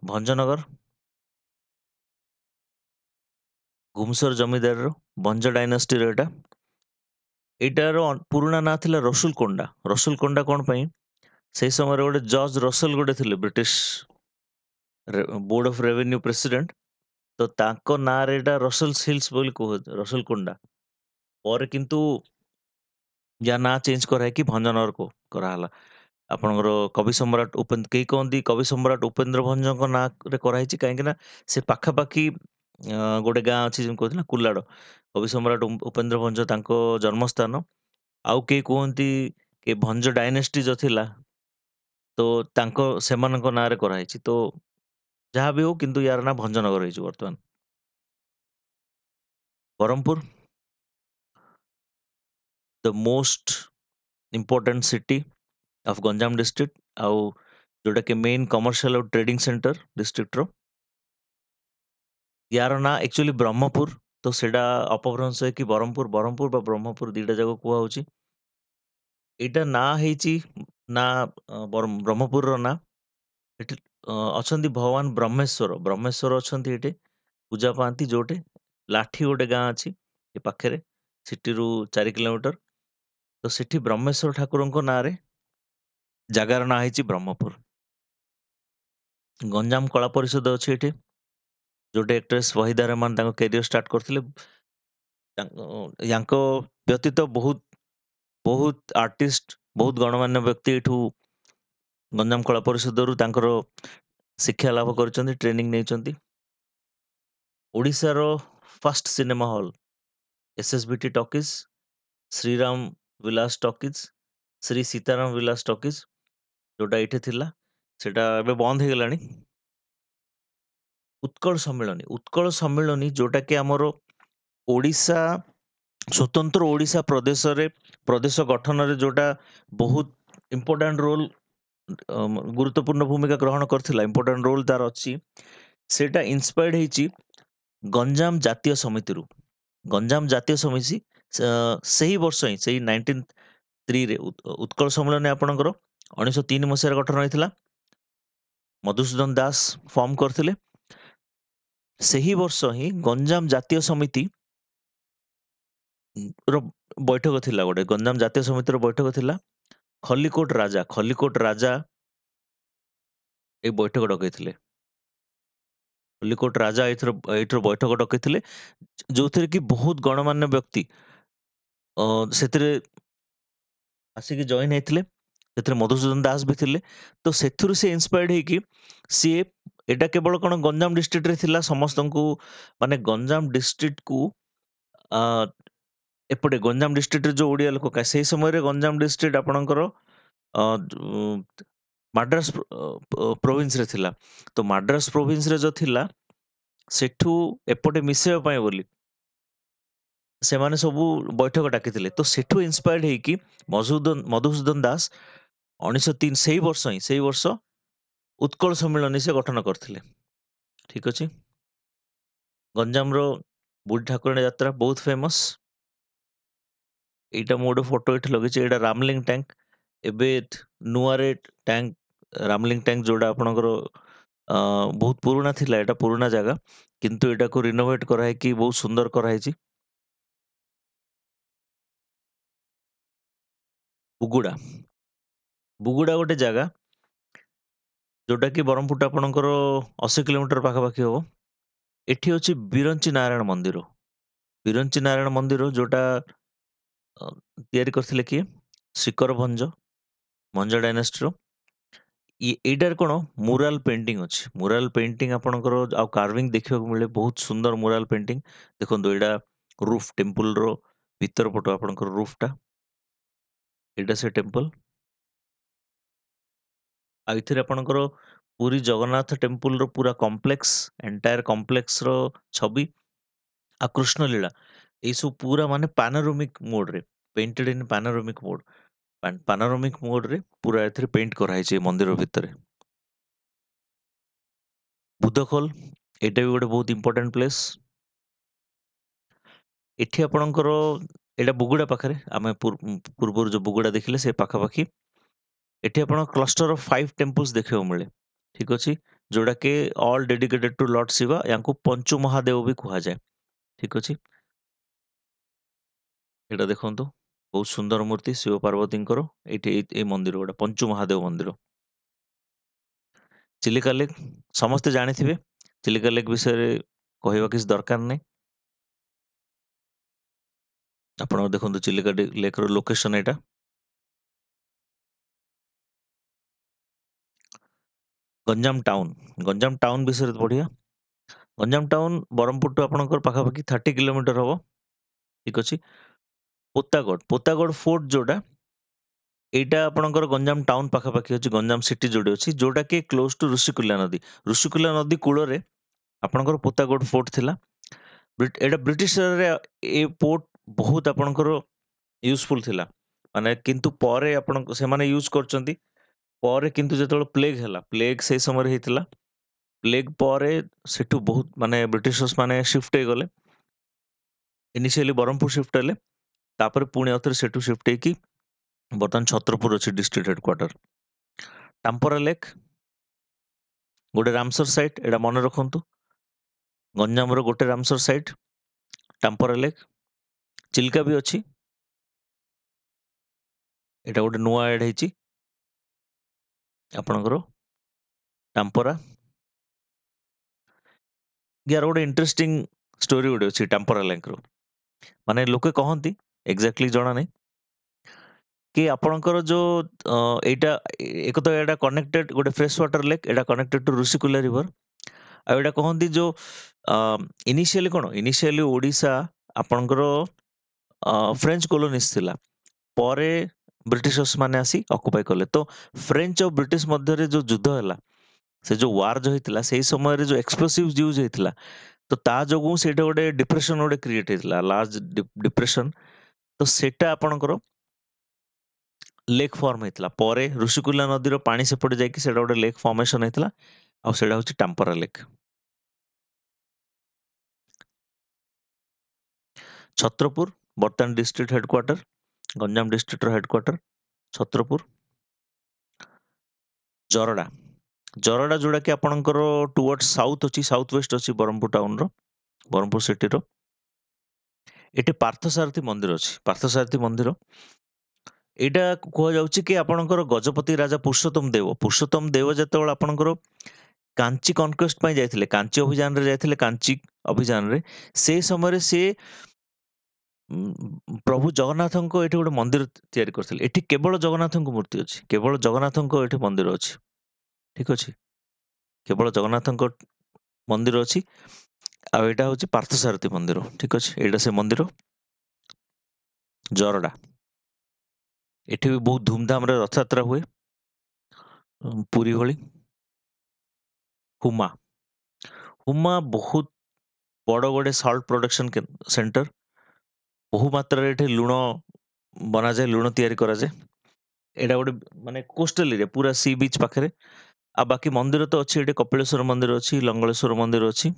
भंजनगर ଗୁମସର ଜମିଦାରର ଭଞ୍ଜ ଡାଇନାଷ୍ଟିର ଏଇଟା। ଏଇଟାର ପୁରୁଣା ନାଁ ଥିଲା ରସୁଲକୋଣ୍ଡା। ରସୁଲକୋଣ୍ଡା କଣ ପାଇଁ? ସେଇ ସମୟରେ ଗୋଟେ ଜର୍ଜ ରସେଲ ଗୋଟେ ଥିଲେ British board of revenue president. ତ ତାଙ୍କ ନାଁରେ ଏଇଟା ରସେଲ୍ସ ହିଲ୍ସ ବୋଲି କୁହ ରସୁଲକୋଣ୍ଡା। ପରେ କିନ୍ତୁ ୟା ନାଁ ଚେଞ୍ଜ କରାହେଇକି ଭଞ୍ଜନଗର କରାହେଲା। ଆପଣଙ୍କର କବି ସମ୍ରାଟ କେହି କହନ୍ତି କବି ସମ୍ରାଟ ଉପେନ୍ଦ୍ର ଭଞ୍ଜଙ୍କ ନାଁରେ କରାହେଇଛି, କାହିଁକି ନା ସେ ପାଖାପାଖି ଗୋଟେ ଗାଁ ଅଛି ଯେମିତି କହୁଥିଲି ନା କୁଲାଡ। କବି ସମ୍ରାଟ ଉପେନ୍ଦ୍ର ଭଞ୍ଜ ତାଙ୍କ ଜନ୍ମସ୍ଥାନ। ଆଉ କେହି କୁହନ୍ତି କି ଭଞ୍ଜ ଡାଇନେଷ୍ଟି ଯୋଉ ଥିଲା, ତ ସେମାନଙ୍କ ନାଁରେ କରାହେଇଛି। ତ ଯାହା ବି ହଉ, କିନ୍ତୁ ୟାର ନାଁ ଭଞ୍ଜନଗର ହେଇଛି ବର୍ତ୍ତମାନ। Brahmapur, the most important city of Ganjam district, ଆଉ ଯୋଉଟା କି ମେନ୍ କମର୍ସିଆଲ ଆଉ ଟ୍ରେଡିଂ ସେଣ୍ଟର ଡିଷ୍ଟ୍ରିକ୍ଟର। ୟାର ନାଁ ଆକ୍ଚୁଆଲି ବ୍ରହ୍ମପୁର, ତ ସେଇଟା ଅପଭ୍ରଂଶ ହେଇକି ବ୍ରହ୍ମପୁର ବା ବ୍ରହ୍ମପୁର ଦିଟା ଯାକ କୁହାହଉଛି। ଏଇଟା ନାଁ ହେଇଛି ନା ବ୍ରହ୍ମପୁରର ନାଁ। ଏଠି ଅଛନ୍ତି ଭଗବାନ ବ୍ରହ୍ମେଶ୍ୱର ଅଛନ୍ତି ଏଠି, ପୂଜା ପାଆନ୍ତି। ଯୋଉଠି ଲାଠି ଗୋଟେ ଗାଁ ଅଛି ଏ ପାଖରେ, ସିଟିରୁ 4 କିଲୋମିଟର। ତ ସେଠି ବ୍ରହ୍ମେଶ୍ୱର ଠାକୁରଙ୍କ ନାଁରେ ଜାଗାର ନାଁ ହେଇଛି ବ୍ରହ୍ମପୁର। ଗଞ୍ଜାମ କଳା ପରିଷଦ ଅଛି ଏଠି, ଯୋଉଠି ଆକ୍ଟ୍ରେସ୍ ୱହିଦା ରେହମାନ ତାଙ୍କ କ୍ୟାରିୟର ଷ୍ଟାର୍ଟ କରିଥିଲେ। ୟାଙ୍କ ବ୍ୟତୀତ ବହୁତ ବହୁତ ଆର୍ଟିଷ୍ଟ, ବହୁତ ଗଣମାନ୍ୟ ବ୍ୟକ୍ତି ଏଠୁ ଗଞ୍ଜାମ କଳା ପରିଷଦରୁ ତାଙ୍କର ଶିକ୍ଷା ଲାଭ କରିଛନ୍ତି, ଟ୍ରେନିଂ ନେଇଛନ୍ତି। ଓଡ଼ିଶାର first cinema hall SSBT talkies, Shriram Bilas talkies, Shri Sitaram Bilas talkies, ଯୋଉଟା ଏଇଠି ଥିଲା, ସେଟା ଏବେ ବନ୍ଦ ହେଇଗଲାଣି। ଉତ୍କଳ ସମ୍ମିଳନୀ ଯୋଉଟା କି ଆମର ଓଡ଼ିଶା, ସ୍ୱତନ୍ତ୍ର ଓଡ଼ିଶା ପ୍ରଦେଶ ଗଠନରେ ଯୋଉଟା ବହୁତ ଇମ୍ପୋର୍ଟାଣ୍ଟ ରୋଲ, ଗୁରୁତ୍ୱପୂର୍ଣ୍ଣ ଭୂମିକା ଗ୍ରହଣ କରିଥିଲା, ଇମ୍ପୋର୍ଟାଣ୍ଟ ରୋଲ ତାର ଅଛି। ସେଇଟା ଇନ୍ସପାୟାର୍ଡ ହେଇଛି ଗଞ୍ଜାମ ଜାତୀୟ ସମିତିରୁ। ଗଞ୍ଜାମ ଜାତୀୟ ସମିତି ସେହି ବର୍ଷ ହିଁ, ସେଇ 1903ରେ ଉତ୍କଳ ସମ୍ମିଳନୀ ଆପଣଙ୍କର 1903 ମସିହାରେ ଗଠନ ହୋଇଥିଲା। ମଧୁସୂଦନ ଦାସ ଫର୍ମ କରିଥିଲେ। ସେହି ବର୍ଷ ହିଁ ଗଞ୍ଜାମ ଜାତୀୟ ସମିତି ର ବୈଠକ ଥିଲା, ଗୋଟେ ଗଞ୍ଜାମ ଜାତୀୟ ସମିତିର ବୈଠକ ଥିଲା। ଖଲିକୋଟ ରାଜା ଏଇ ବୈଠକ ଡକେଇଥିଲେ। ଖଲିକୋଟ ରାଜା ଏଇଥିର ବୈଠକ ଡକେଇଥିଲେ, ଯୋଉଥିରେ କି ବହୁତ ଗଣମାନ୍ୟ ବ୍ୟକ୍ତି ସେଥିରେ ଆସିକି ଜଏନ୍ ହେଇଥିଲେ। ସେଥିରେ ମଧୁସୂଦନ ଦାସ ବି ଥିଲେ। ତ ସେଥିରୁ ସେ ଇନ୍ସପାୟାର୍ଡ ହେଇକି ସିଏ, ଏଇଟା କେବଳ କଣ ଗଞ୍ଜାମ ଡିଷ୍ଟ୍ରିକ୍ଟରେ ଥିଲା, ସମସ୍ତଙ୍କୁ ମାନେ ଗଞ୍ଜାମ ଡିଷ୍ଟ୍ରିକ୍ଟକୁ ଏପଟେ ଗଞ୍ଜାମ ଡିଷ୍ଟ୍ରିକ୍ଟରେ ଯୋଉ ଓଡ଼ିଆ ଲୋକ ସେଇ ସମୟରେ ଗଞ୍ଜାମ ଡିଷ୍ଟ୍ରିକ୍ଟ ଆପଣଙ୍କର ମାଡ୍ରାସ ପ୍ରୋଭିନ୍ସରେ ଥିଲା। ତ ମାଡ୍ରାସ ପ୍ରୋଭିନ୍ସରେ ଯୋଉ ଥିଲା, ସେଠୁ ଏପଟେ ମିଶେଇବା ପାଇଁ ବୋଲି ସେମାନେ ସବୁ ବୈଠକ ଡାକିଥିଲେ। ତ ସେଠୁ ଇନ୍ସପାୟାର୍ଡ ହେଇକି ମଧୁସୂଦନ ଦାସ 1903 ସେଇ ବର୍ଷ ଉତ୍କଳ ସମ୍ମିଳନୀ ସେ ଗଠନ କରିଥିଲେ। ଠିକ ଅଛି। ଗଞ୍ଜାମର ବୁଢ଼ୀ ଠାକୁରାଣୀ ଯାତ୍ରା ବହୁତ ଫେମସ୍। ଏଇଟା ମୁଁ ଗୋଟେ ଫଟୋ ଏଠି ଲଗେଇଛି, ଏଇଟା ରାମଲିଙ୍ଗ ଟ୍ୟାଙ୍କ। ଏବେ ନୂଆରେ ଟ୍ୟାଙ୍କ ରାମଲିଙ୍ଗ ଟ୍ୟାଙ୍କ ଯୋଉଟା ଆପଣଙ୍କର ବହୁତ ପୁରୁଣା ଥିଲା, ଏଇଟା ପୁରୁଣା ଜାଗା, କିନ୍ତୁ ଏଟାକୁ ରିନୋଭେଟ କରାହେଇକି ବହୁତ ସୁନ୍ଦର କରାହେଇଛି। ବୁଗୁଡା ଗୋଟେ ଜାଗା ଯୋଉଟା କି ବ୍ରହ୍ମପୁର ଆପଣଙ୍କର 80 କିଲୋମିଟର ପାଖାପାଖି ହବ। ଏଠି ଅଛି ବିରଞ୍ଚି ନାରାୟଣ ମନ୍ଦିର। ବିରଞ୍ଚି ନାରାୟଣ ମନ୍ଦିର ଯୋଉଟା ତିଆରି କରିଥିଲେ କିଏ? ଶିକର ଭଞ୍ଜ ଡାଇନାଷ୍ଟିର। ଏଇଟାରେ କଣ ମୁରାଲ ପେଣ୍ଟିଂ ଅଛି। ମୁରାଲ ପେଣ୍ଟିଂ ଆପଣଙ୍କର ଆଉ କାର୍ଭିଂ ଦେଖିବାକୁ ମିଳେ, ବହୁତ ସୁନ୍ଦର ମୁରାଲ ପେଣ୍ଟିଂ। ଦେଖନ୍ତୁ, ଏଇଟା ରୁଫ୍, ଟେମ୍ପଲର ଭିତର ପଟ ଆପଣଙ୍କର ରୁଫଟା, ଏଇଟା ସେ ଟେମ୍ପଲ। ଆଉ ଏଥିରେ ଆପଣଙ୍କର ପୁରୀ ଜଗନ୍ନାଥ ଟେମ୍ପଲର ପୁରା କମ୍ପ୍ଲେକ୍ସ, ଏଣ୍ଟାୟାର କମ୍ପ୍ଲେକ୍ସର ଛବି, ଆଉ କୃଷ୍ଣଲୀଳା, ଏଇସବୁ ପୁରା ମାନେ ପାନୋରାମିକ ମୋଡରେ, ପେଣ୍ଟେଡ ଇନ୍ ପାନୋରାମିକ ମୋଡ, ପାନୋରାମିକ ମୋଡରେ ପୁରା ଏଥିରେ ପେଣ୍ଟ କରାହେଇଛି ଏ ମନ୍ଦିର ଭିତରେ। ବୁଦ୍ଧଖୋଲ, ଏଇଟା ବି ଗୋଟେ ବହୁତ ଇମ୍ପୋର୍ଟାଣ୍ଟ ପ୍ଲେସ୍। ଏଠି ଆପଣଙ୍କର ଏଇଟା ବୁଗୁଡା ପାଖରେ, ଆମେ ପୂର୍ବରୁ ଯୋଉ ବୁଗୁଡା ଦେଖିଲେ ସେ ପାଖାପାଖି। ଏଠି ଆପଣ କ୍ଲଷ୍ଟର ଅଫ 5 ଟେମ୍ପଲ୍ସ ଦେଖିବାକୁ ମିଳେ। ଠିକ ଅଛି, ଯୋଉଟା କି all dedicated to Lord Shiva. ୟାଙ୍କୁ ପଞ୍ଚୁ ମହାଦେବ ବି କୁହାଯାଏ। ଠିକ୍ ଅଛି? ଏଇଟା ଦେଖନ୍ତୁ ବହୁତ ସୁନ୍ଦର ମୂର୍ତ୍ତି ଶିବ ପାର୍ବତୀଙ୍କର। ଏଇଠି ଏଇ ମନ୍ଦିର ଗୁଡ଼ା ପଞ୍ଚୁ ମହାଦେବ ମନ୍ଦିର। ଚିଲିକା ଲେକ୍ ସମସ୍ତେ ଜାଣିଥିବେ। ଚିଲିକା ଲେକ୍ ବିଷୟରେ କହିବା କିଛି ଦରକାର ନାହିଁ। ଆପଣ ଦେଖନ୍ତୁ ଚିଲିକା ଲେକ୍‌ର ଲୋକେସନ୍ ଏଇଟା। ଗଞ୍ଜାମ ଟାଉନ୍ ବିଷୟରେ ବଢ଼ିଆ। ଗଞ୍ଜାମ ଟାଉନ୍ ବ୍ରହ୍ମପୁରଠୁ ଆପଣଙ୍କର ପାଖାପାଖି 30 କିଲୋମିଟର ହବ। ଠିକ୍ ଅଛି। ପୋତାଗଡ଼ ଫୋର୍ଟ ଯୋଉଟା, ଏଇଟା ଆପଣଙ୍କର ଗଞ୍ଜାମ ଟାଉନ୍ ପାଖାପାଖି ଅଛି, ଗଞ୍ଜାମ ସିଟି ଯୋଉଠି ଅଛି, ଯୋଉଟାକି କ୍ଲୋଜ୍ ଟୁ ଋଷିକୂଲ୍ୟା ନଦୀ। ଋଷିକୂଲ୍ୟା ନଦୀ କୂଳରେ ଆପଣଙ୍କର ପୋତାଗଡ଼ ଫୋର୍ଟ ଥିଲା। ଏଇଟା ବ୍ରିଟିଶ ରେ ଏ ପୋର୍ଟ ବହୁତ ଆପଣଙ୍କର ୟୁଜଫୁଲ୍ ଥିଲା। ମାନେ କିନ୍ତୁ ପରେ ସେମାନେ ୟୁଜ୍ କରୁଛନ୍ତି। ପରେ କିନ୍ତୁ ଯେତେବେଳେ ପ୍ଲେଗ୍ ହେଲା, ପ୍ଲେଗ୍ ସେଇ ସମୟରେ ହେଇଥିଲା। ପ୍ଲେଗ୍ ପରେ ସେଠୁ ବହୁତ ମାନେ ବ୍ରିଟିଶର୍ସ ମାନେ ସିଫ୍ଟ ହେଇଗଲେ। ଇନିସିଆଲି ବ୍ରହ୍ମପୁର ସିଫ୍ଟ ହେଲେ। ତାପରେ ପୁଣି ଆଉଥରେ ସେଠୁ ସିଫ୍ଟ ହେଇକି ବର୍ତ୍ତମାନ ଛତ୍ରପୁର ଅଛି ଡିଷ୍ଟ୍ରିକ୍ଟ ହେଡକ୍ୱାର୍ଟର। ଟାମ୍ପରା ଲେକ୍ ଗୋଟେ ରାମସର ସାଇଟ୍, ଏଇଟା ମନେ ରଖନ୍ତୁ। ଗଞ୍ଜାମର ଗୋଟେ ରାମସର ସାଇଟ୍ ଟାମ୍ପରା ଲେକ୍। ଚିଲିକା ବି ଅଛି। ଏଇଟା ଗୋଟେ ନୂଆ ଆଡ୍ ହେଇଛି ଆପଣଙ୍କର ଟାମ୍ପରା। ୟାର ଗୋଟେ ଇଣ୍ଟରେଷ୍ଟିଂ ଷ୍ଟୋରି ଗୋଟେ ଅଛି ଟାମ୍ପରା ଲେକ୍‌ର। ମାନେ ଲୋକେ କହନ୍ତି, ଏକ୍ସାକ୍ଟଲି ଜଣା ନାହିଁ, କି ଆପଣଙ୍କର ଯୋଉ ଏଇଟା ଏକ ତ ଏଇଟା କନେକ୍ଟେଡ୍ ଗୋଟେ ଫ୍ରେଶ ୱାଟର ଲେକ୍, ଏଇଟା କନେକ୍ଟେଡ୍ ଟୁ ଋଷିକୂଲ୍ୟା ରିଭର। ଆଉ ଏଇଟା କହନ୍ତି ଯୋଉ ଇନିସିଆଲି ଓଡିଶା ଆପଣଙ୍କର ଫ୍ରେଞ୍ଚ କଲୋନିସ୍ ଥିଲା। ପରେ ବ୍ରିଟିଶର୍ସ ମାନେ ଆସି ଅକୁପାଇ କଲେ। ତ ଫ୍ରେଞ୍ଚ ଆଉ ବ୍ରିଟିଶ ମଧ୍ୟରେ ଯୋଉ ଯୁଦ୍ଧ ହେଲା, ସେ ଯୋଉ ୱାର୍ ଯୋଉ ହେଇଥିଲା, ସେଇ ସମୟରେ ଯୋଉ ଏକ୍ସପ୍ଲୋସିଭ୍ସ ୟୁଜ୍ ହେଇଥିଲା, ତ ତା ଯୋଗୁଁ ସେଇଟା ଗୋଟେ ଡିପ୍ରେସନ ଗୋଟେ କ୍ରିଏଟ୍ ହେଇଥିଲା, ଲାର୍ଜ ଡିପ୍ରେସନ। ତ ସେଇଟା ଆପଣଙ୍କର ଲେକ୍ ଫର୍ମ ହେଇଥିଲା। ପରେ ଋଷିକୂଲ୍ୟା ନଦୀର ପାଣି ସେପଟେ ଯାଇକି ସେଇଟା ଗୋଟେ ଲେକ୍ ଫର୍ମେସନ ହେଇଥିଲା। ଆଉ ସେଇଟା ହଉଛି ଟାମ୍ପରା ଲେକ୍। ଛତ୍ରପୁର ବର୍ତ୍ତମାନ ଡିଷ୍ଟ୍ରିକ୍ଟ ହେଡକ୍ୱାର୍ଟର, ଗଞ୍ଜାମ ଡିଷ୍ଟ୍ରିକ୍ଟର ହେଡକ୍ୱାର୍ଟର ଛତ୍ରପୁର। ଜରଡା ଯୋଉଟାକି ଆପଣଙ୍କର ଟୁୱାର୍ଡସ୍ ସାଉଥ୍ ଅଛି, ସାଉଥ୍ ୱେଷ୍ଟ ଅଛି ବ୍ରହ୍ମପୁର ଟାଉନର, ବ୍ରହ୍ମପୁର ସିଟିର। ଏଠି ପାର୍ଥସାରଥୀ ମନ୍ଦିର ଅଛି। ପାର୍ଥସାରଥୀ ମନ୍ଦିର ଏଇଟା କୁହାଯାଉଛି କି ଆପଣଙ୍କର ଗଜପତି ରାଜା ପୁରୁଷୋତ୍ତମ ଦେବ ଯେତେବେଳେ ଆପଣଙ୍କର କାଞ୍ଚି କନକ୍ୱେଷ୍ଟ ପାଇଁ ଯାଇଥିଲେ, କାଞ୍ଚି ଅଭିଯାନରେ ଯାଇଥିଲେ, କାଞ୍ଚି ଅଭିଯାନରେ, ସେଇ ସମୟରେ ସିଏ ପ୍ରଭୁ ଜଗନ୍ନାଥଙ୍କ ଏଠି ଗୋଟେ ମନ୍ଦିର ତିଆରି କରିଥିଲେ। ଏଠି କେବଳ ଜଗନ୍ନାଥଙ୍କ ମୂର୍ତ୍ତି ଅଛି, କେବଳ ଜଗନ୍ନାଥଙ୍କ ଏଠି ମନ୍ଦିର ଅଛି। ଠିକ୍ ଅଛି। କେବଳ ଜଗନ୍ନାଥଙ୍କ ମନ୍ଦିର ଅଛି। ଆଉ ଏଇଟା ହଉଛି ପାର୍ଥସାରଥୀ ମନ୍ଦିର। ଠିକ୍ ଅଛି, ଏଇଟା ସେ ମନ୍ଦିର। ଜରଡା ଏଠି ବି ବହୁତ ଧୁମଧାମରେ ରଥଯାତ୍ରା ହୁଏ, ପୁରୀ ଭଳି। ହୁମା ବହୁତ ବଡ଼ ଗୋଟେ ସଲ୍ଟ ପ୍ରଡକ୍ସନ ସେଣ୍ଟର। ବହୁ ମାତ୍ରାରେ ଏଠି ଲୁଣ ବନାଯାଏ, ଲୁଣ ତିଆରି କରାଯାଏ। ଏଇଟା ଗୋଟେ ମାନେ କୋଷ୍ଟାଲ ଏରିଆ, ପୁରା ସି ବିଚ୍ ପାଖରେ। ଆଉ ବାକି ମନ୍ଦିର ତ ଅଛି ଏଠି, କପିଳେଶ୍ୱର ମନ୍ଦିର ଅଛି, ଲଙ୍ଗଳେଶ୍ୱର ମନ୍ଦିର ଅଛି।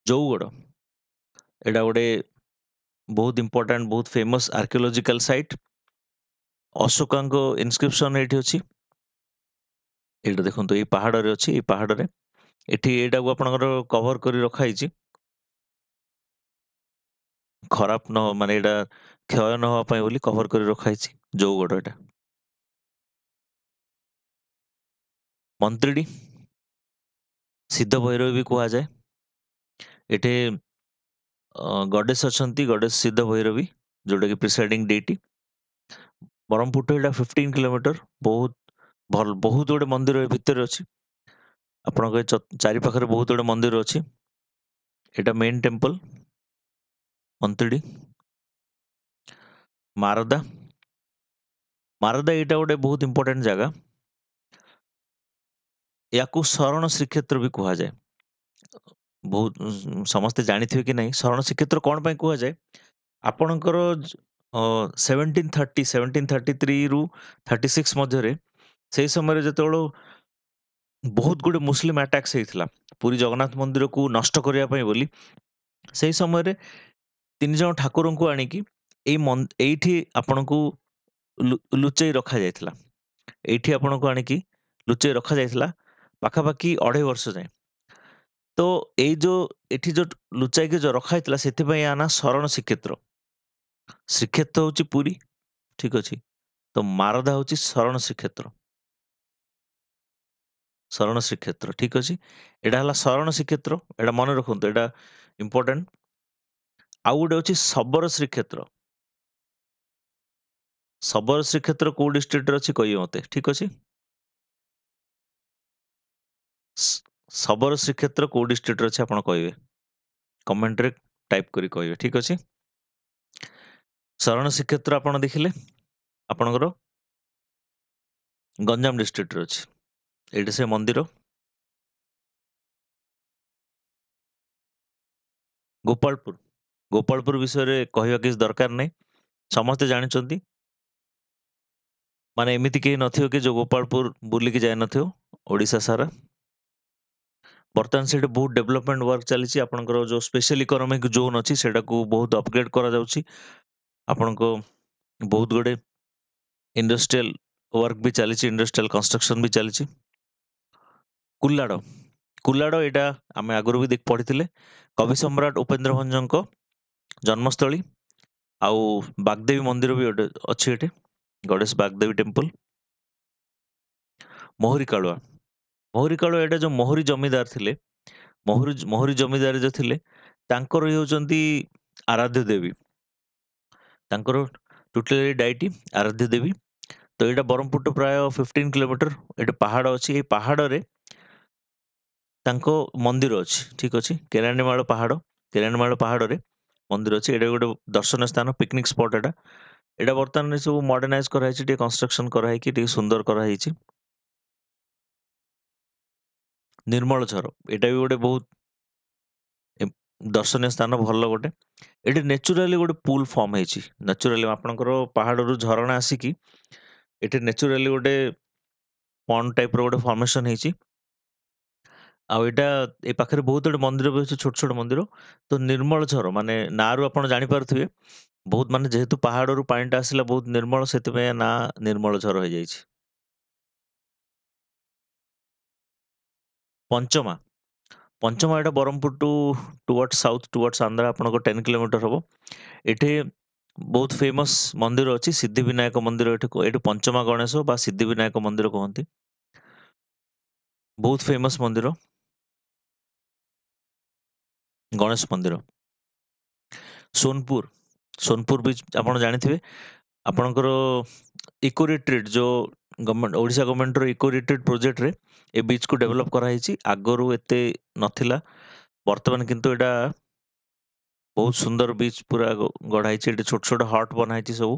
ଜଉଗଡ଼ ଏଇଟା ଗୋଟେ ବହୁତ ଇମ୍ପୋର୍ଟାଣ୍ଟ, ବହୁତ ଫେମସ୍ ଆର୍କିଓଲୋଜିକାଲ ସାଇଟ୍। ଅଶୋକାଙ୍କ ଇନସ୍କ୍ରିପସନ ଏଇଠି ଅଛି। ଏଇଟା ଦେଖନ୍ତୁ, ଏଇ ପାହାଡରେ ଅଛି। ଏଇ ପାହାଡରେ ଏଠି ଏଇଟାକୁ ଆପଣଙ୍କର କଭର କରି ରଖା ହେଇଛି, ଖରାପ ନ ମାନେ ଏଇଟା କ୍ଷୟ ନ ହବା ପାଇଁ ବୋଲି କଭର କରି ରଖା ହେଇଛି। ଜଉଗଡ଼ ଏଇଟା। ମନ୍ତ୍ରିଡି ସିଦ୍ଧ ଭୈରବୀ ବି କୁହାଯାଏ। ଏଠି ଗଡେସ୍ ଅଛନ୍ତି, ଗଡେସ୍ ସିଦ୍ଧ ଭୈରବୀ, ଯୋଉଟା କି ପ୍ରିସାଇଡିଂ ଡେଇଟି। ବ୍ରହ୍ମପୁରଠୁ ଏଇଟା 15 କିଲୋମିଟର। ବହୁତ ଗୁଡେ ମନ୍ଦିର ଏ ଭିତରେ ଅଛି। ଆପଣଙ୍କ ଏ ଚାରି ପାଖରେ ବହୁତ ଗୁଡେ ମନ୍ଦିର ଅଛି। ଏଇଟା ମେନ୍ ଟେମ୍ପଲ ମନ୍ତିଡି। ମାରଦା ଏଇଟା ଗୋଟେ ବହୁତ ଇମ୍ପୋର୍ଟାଣ୍ଟ ଜାଗା। ୟାକୁ ଶରଣ ଶ୍ରୀକ୍ଷେତ୍ର ବି କୁହାଯାଏ। ବହୁତ ସମସ୍ତେ ଜାଣିଥିବେ କି ନାହିଁ, ଶରଣ ଶ୍ରୀକ୍ଷେତ୍ର କଣ ପାଇଁ କୁହାଯାଏ? ଆପଣଙ୍କର 1733 ରୁ 36 ମଧ୍ୟରେ, ସେଇ ସମୟରେ ଯେତେବେଳେ ବହୁତ ଗୁଡେ ମୁସଲିମ ଆଟାକ୍ସ ହେଇଥିଲା ପୁରୀ ଜଗନ୍ନାଥ ମନ୍ଦିରକୁ ନଷ୍ଟ କରିବା ପାଇଁ ବୋଲି, ସେଇ ସମୟରେ 3 ଜଣ ଠାକୁରଙ୍କୁ ଆଣିକି ଏଇଠି ଆପଣଙ୍କୁ ଲୁଚେଇ ରଖାଯାଇଥିଲା। ଏଇଠି ଆପଣଙ୍କୁ ଆଣିକି ଲୁଚେଇ ରଖାଯାଇଥିଲା ପାଖାପାଖି 2.5 ବର୍ଷ ଯାଏଁ। तो ଏଇ ଯୋଉ ଏଠି ଯୋଉ ଲୁଚାଇକି ଯୋଉ ରଖା ହେଇଥିଲା ସେଥିପାଇଁ ୟା ନାଁ ଶରଣ ଶ୍ରୀକ୍ଷେତ୍ର। ଶ୍ରୀକ୍ଷେତ୍ର ହଉଛି ପୁରୀ, ଠିକ ଅଛି? ତ ମାରଦା ହଉଛି ଶରଣ ଶ୍ରୀକ୍ଷେତ୍ର। ଶରଣ ଶ୍ରୀକ୍ଷେତ୍ର, ଠିକ ଅଛି? ଏଇଟା ହେଲା ଶରଣ ଶ୍ରୀକ୍ଷେତ୍ର, ଏଇଟା ମନେ ରଖନ୍ତୁ, ଏଇଟା ଇମ୍ପୋର୍ଟାଣ୍ଟ। ଆଉ ଗୋଟେ ଅଛି ଶବର ଶ୍ରୀକ୍ଷେତ୍ର। ଶବର ଶ୍ରୀକ୍ଷେତ୍ର କୋଉ ଡିଷ୍ଟ୍ରିକ୍ଟରେ ଅଛି କହିବେ ମତେ, ଠିକ ଅଛି? ଶବର ଶ୍ରୀକ୍ଷେତ୍ର କୋଉ ଡିଷ୍ଟ୍ରିକ୍ଟରେ ଅଛି ଆପଣ କହିବେ, କମେଣ୍ଟରେ ଟାଇପ କରି କହିବେ, ଠିକ ଅଛି? ଶରଣ ଶ୍ରୀକ୍ଷେତ୍ର ଆପଣ ଦେଖିଲେ ଆପଣଙ୍କର ଗଞ୍ଜାମ ଡିଷ୍ଟ୍ରିକ୍ଟରେ ଅଛି। ଏଇଠି ସେ ମନ୍ଦିର। ଗୋପାଳପୁର, ଗୋପାଳପୁର ବିଷୟରେ କହିବା କିଛି ଦରକାର ନାହିଁ, ସମସ୍ତେ ଜାଣିଛନ୍ତି। ମାନେ ଏମିତି କେହି ନଥିବ କି ଯୋଉ ଗୋପାଳପୁର ବୁଲିକି ଯାଇନଥିବ ଓଡ଼ିଶା ସାରା। ବର୍ତ୍ତମାନ ସେଠି ବହୁତ ଡେଭଲପମେଣ୍ଟ ୱାର୍କ ଚାଲିଛି। ଆପଣଙ୍କର ଯୋଉ ସ୍ପେଶାଲ ଇକୋନୋମିକ ଜୋନ୍ ଅଛି ସେଟାକୁ ବହୁତ ଅପଗ୍ରେଡ କରାଯାଉଛି। ଆପଣଙ୍କ ବହୁତ ଗୁଡେ ଇଣ୍ଡଷ୍ଟ୍ରିଆଲ ୱାର୍କ ବି ଚାଲିଛି, ଇଣ୍ଡଷ୍ଟ୍ରିଆଲ କନଷ୍ଟ୍ରକ୍ସନ ବି ଚାଲିଛି। କୁଲ୍ଲାଡ, କୁଲ୍ଲାଡ ଏଇଟା ଆମେ ଆଗରୁ ବି ପଢିଥିଲେ, କବି ସମ୍ରାଟ ଉପେନ୍ଦ୍ର ଭଞ୍ଜଙ୍କ ଜନ୍ମସ୍ଥଳୀ। ଆଉ ବାଗଦେବୀ ମନ୍ଦିର ବି ଗୋଟେ ଅଛି ଏଠି, ଗଣେଶ ବାଗଦେବୀ ଟେମ୍ପଲ। ମୋହରି କାଳୁଆ, ମୋହରି କାଳୁଆ ଏଇଟା ଯୋଉ ମୋହରି ଜମିଦାର ଥିଲେ, ମୋହରି ଜମିଦାର ଯୋଉ ଥିଲେ ତାଙ୍କର ଇଏ ହଉଛନ୍ତି ଆରାଧ୍ୟ ଦେବୀ, ତାଙ୍କର ଟୋଟାଲି ଡାଇଟି ଆରାଧ୍ୟ ଦେବୀ। ତ ଏଇଟା ବ୍ରହ୍ମପୁରଠୁ ପ୍ରାୟ 15 କିଲୋମିଟର, ଏଠି ପାହାଡ଼ ଅଛି, ଏଇ ପାହାଡ଼ରେ ତାଙ୍କ ମନ୍ଦିର ଅଛି, ଠିକ ଅଛି? କେରାଣ୍ଡିମାଳ ପାହାଡ଼, କେରାଣ୍ଡିମାଳ ପାହାଡ଼ରେ ମନ୍ଦିର ଅଛି। ଏଇଟା ଗୋଟେ ଦର୍ଶନୀୟ ସ୍ଥାନ, ପିକନିକ ସ୍ପଟ ଏଟା। ଏଇଟା ବର୍ତ୍ତମାନ ସବୁ ମଡର୍ଣ୍ଣାଇଜ କରାହେଇଛି, ଟିକେ କନଷ୍ଟ୍ରକ୍ସନ କରାହେଇକି ଟିକେ ସୁନ୍ଦର କରାହେଇଛି। ନିର୍ମଳଝର, ଏଇଟା ବି ଗୋଟେ ବହୁତ ଦର୍ଶନୀୟ ସ୍ଥାନ, ଭଲ ଗୋଟେ। ଏଠି ନେଚୁରାଲି ଗୋଟେ ପୁଲ ଫର୍ମ ହେଇଛି, ନେଚୁରାଲି ଆପଣଙ୍କର ପାହାଡରୁ ଝରଣା ଆସିକି ଏଠି ନେଚୁରାଲି ଗୋଟେ ପଣ୍ଡ ଟାଇପ ର ଗୋଟେ ଫର୍ମେସନ ହେଇଛି। ଆଉ ଏଇଟା ଏ ପାଖରେ ବହୁତ ଗୁଡେ ମନ୍ଦିର ବି ଅଛି, ଛୋଟ ଛୋଟ ମନ୍ଦିର। ତ ନିର୍ମଳଝର ମାନେ ନାଁରୁ ଆପଣ ଜାଣିପାରୁଥିବେ, ବହୁତ ମାନେ ଯେହେତୁ ପାହାଡରୁ ପାଣିଟା ଆସିଲା ବହୁତ ନିର୍ମଳ, ସେଥିପାଇଁ ନାଁ ନିର୍ମଳଝର ହେଇଯାଇଛି। ପଞ୍ଚମା, ପଞ୍ଚମା ଏଇଟା ବ୍ରହ୍ମପୁର ଟୁୱାର୍ଡ ସାଉଥ ଟୁୱାର୍ଡ ଆନ୍ଧ୍ରା, ଆପଣଙ୍କ 10 କିଲୋମିଟର ହବ। ଏଠି ବହୁତ ଫେମସ ମନ୍ଦିର ଅଛି, ସିଦ୍ଧିବିନାୟକ ମନ୍ଦିର। ଏଠି ପଞ୍ଚମା ଗଣେଶ ବା ସିଦ୍ଧିବିନାୟକ ମନ୍ଦିର କୁହନ୍ତି, ବହୁତ ଫେମସ ମନ୍ଦିର, ଗଣେଶ ମନ୍ଦିର। ସୋନପୁର, ସୋନପୁର ବିଚ୍ ଆପଣ ଜାଣିଥିବେ, ଆପଣଙ୍କର ଇକୋ ରିଟ୍ରିଟ୍ ଯୋଉ ଗଭର୍ଣ୍ଣମେଣ୍ଟ, ଓଡ଼ିଶା ଗଭର୍ଣ୍ଣମେଣ୍ଟର ଇକୋ ରିଟ୍ରିଟ୍ ପ୍ରୋଜେକ୍ଟରେ ଏ ବିଚ୍କୁ ଡେଭଲପ କରାହେଇଛି। ଆଗରୁ ଏତେ ନଥିଲା, ବର୍ତ୍ତମାନ କିନ୍ତୁ ଏଇଟା ବହୁତ ସୁନ୍ଦର ବିଚ୍ ପୁରା ଗଢା ହେଇଛି। ଏଠି ଛୋଟ ଛୋଟ ହଟ୍ ବନା ହେଇଛି ସବୁ,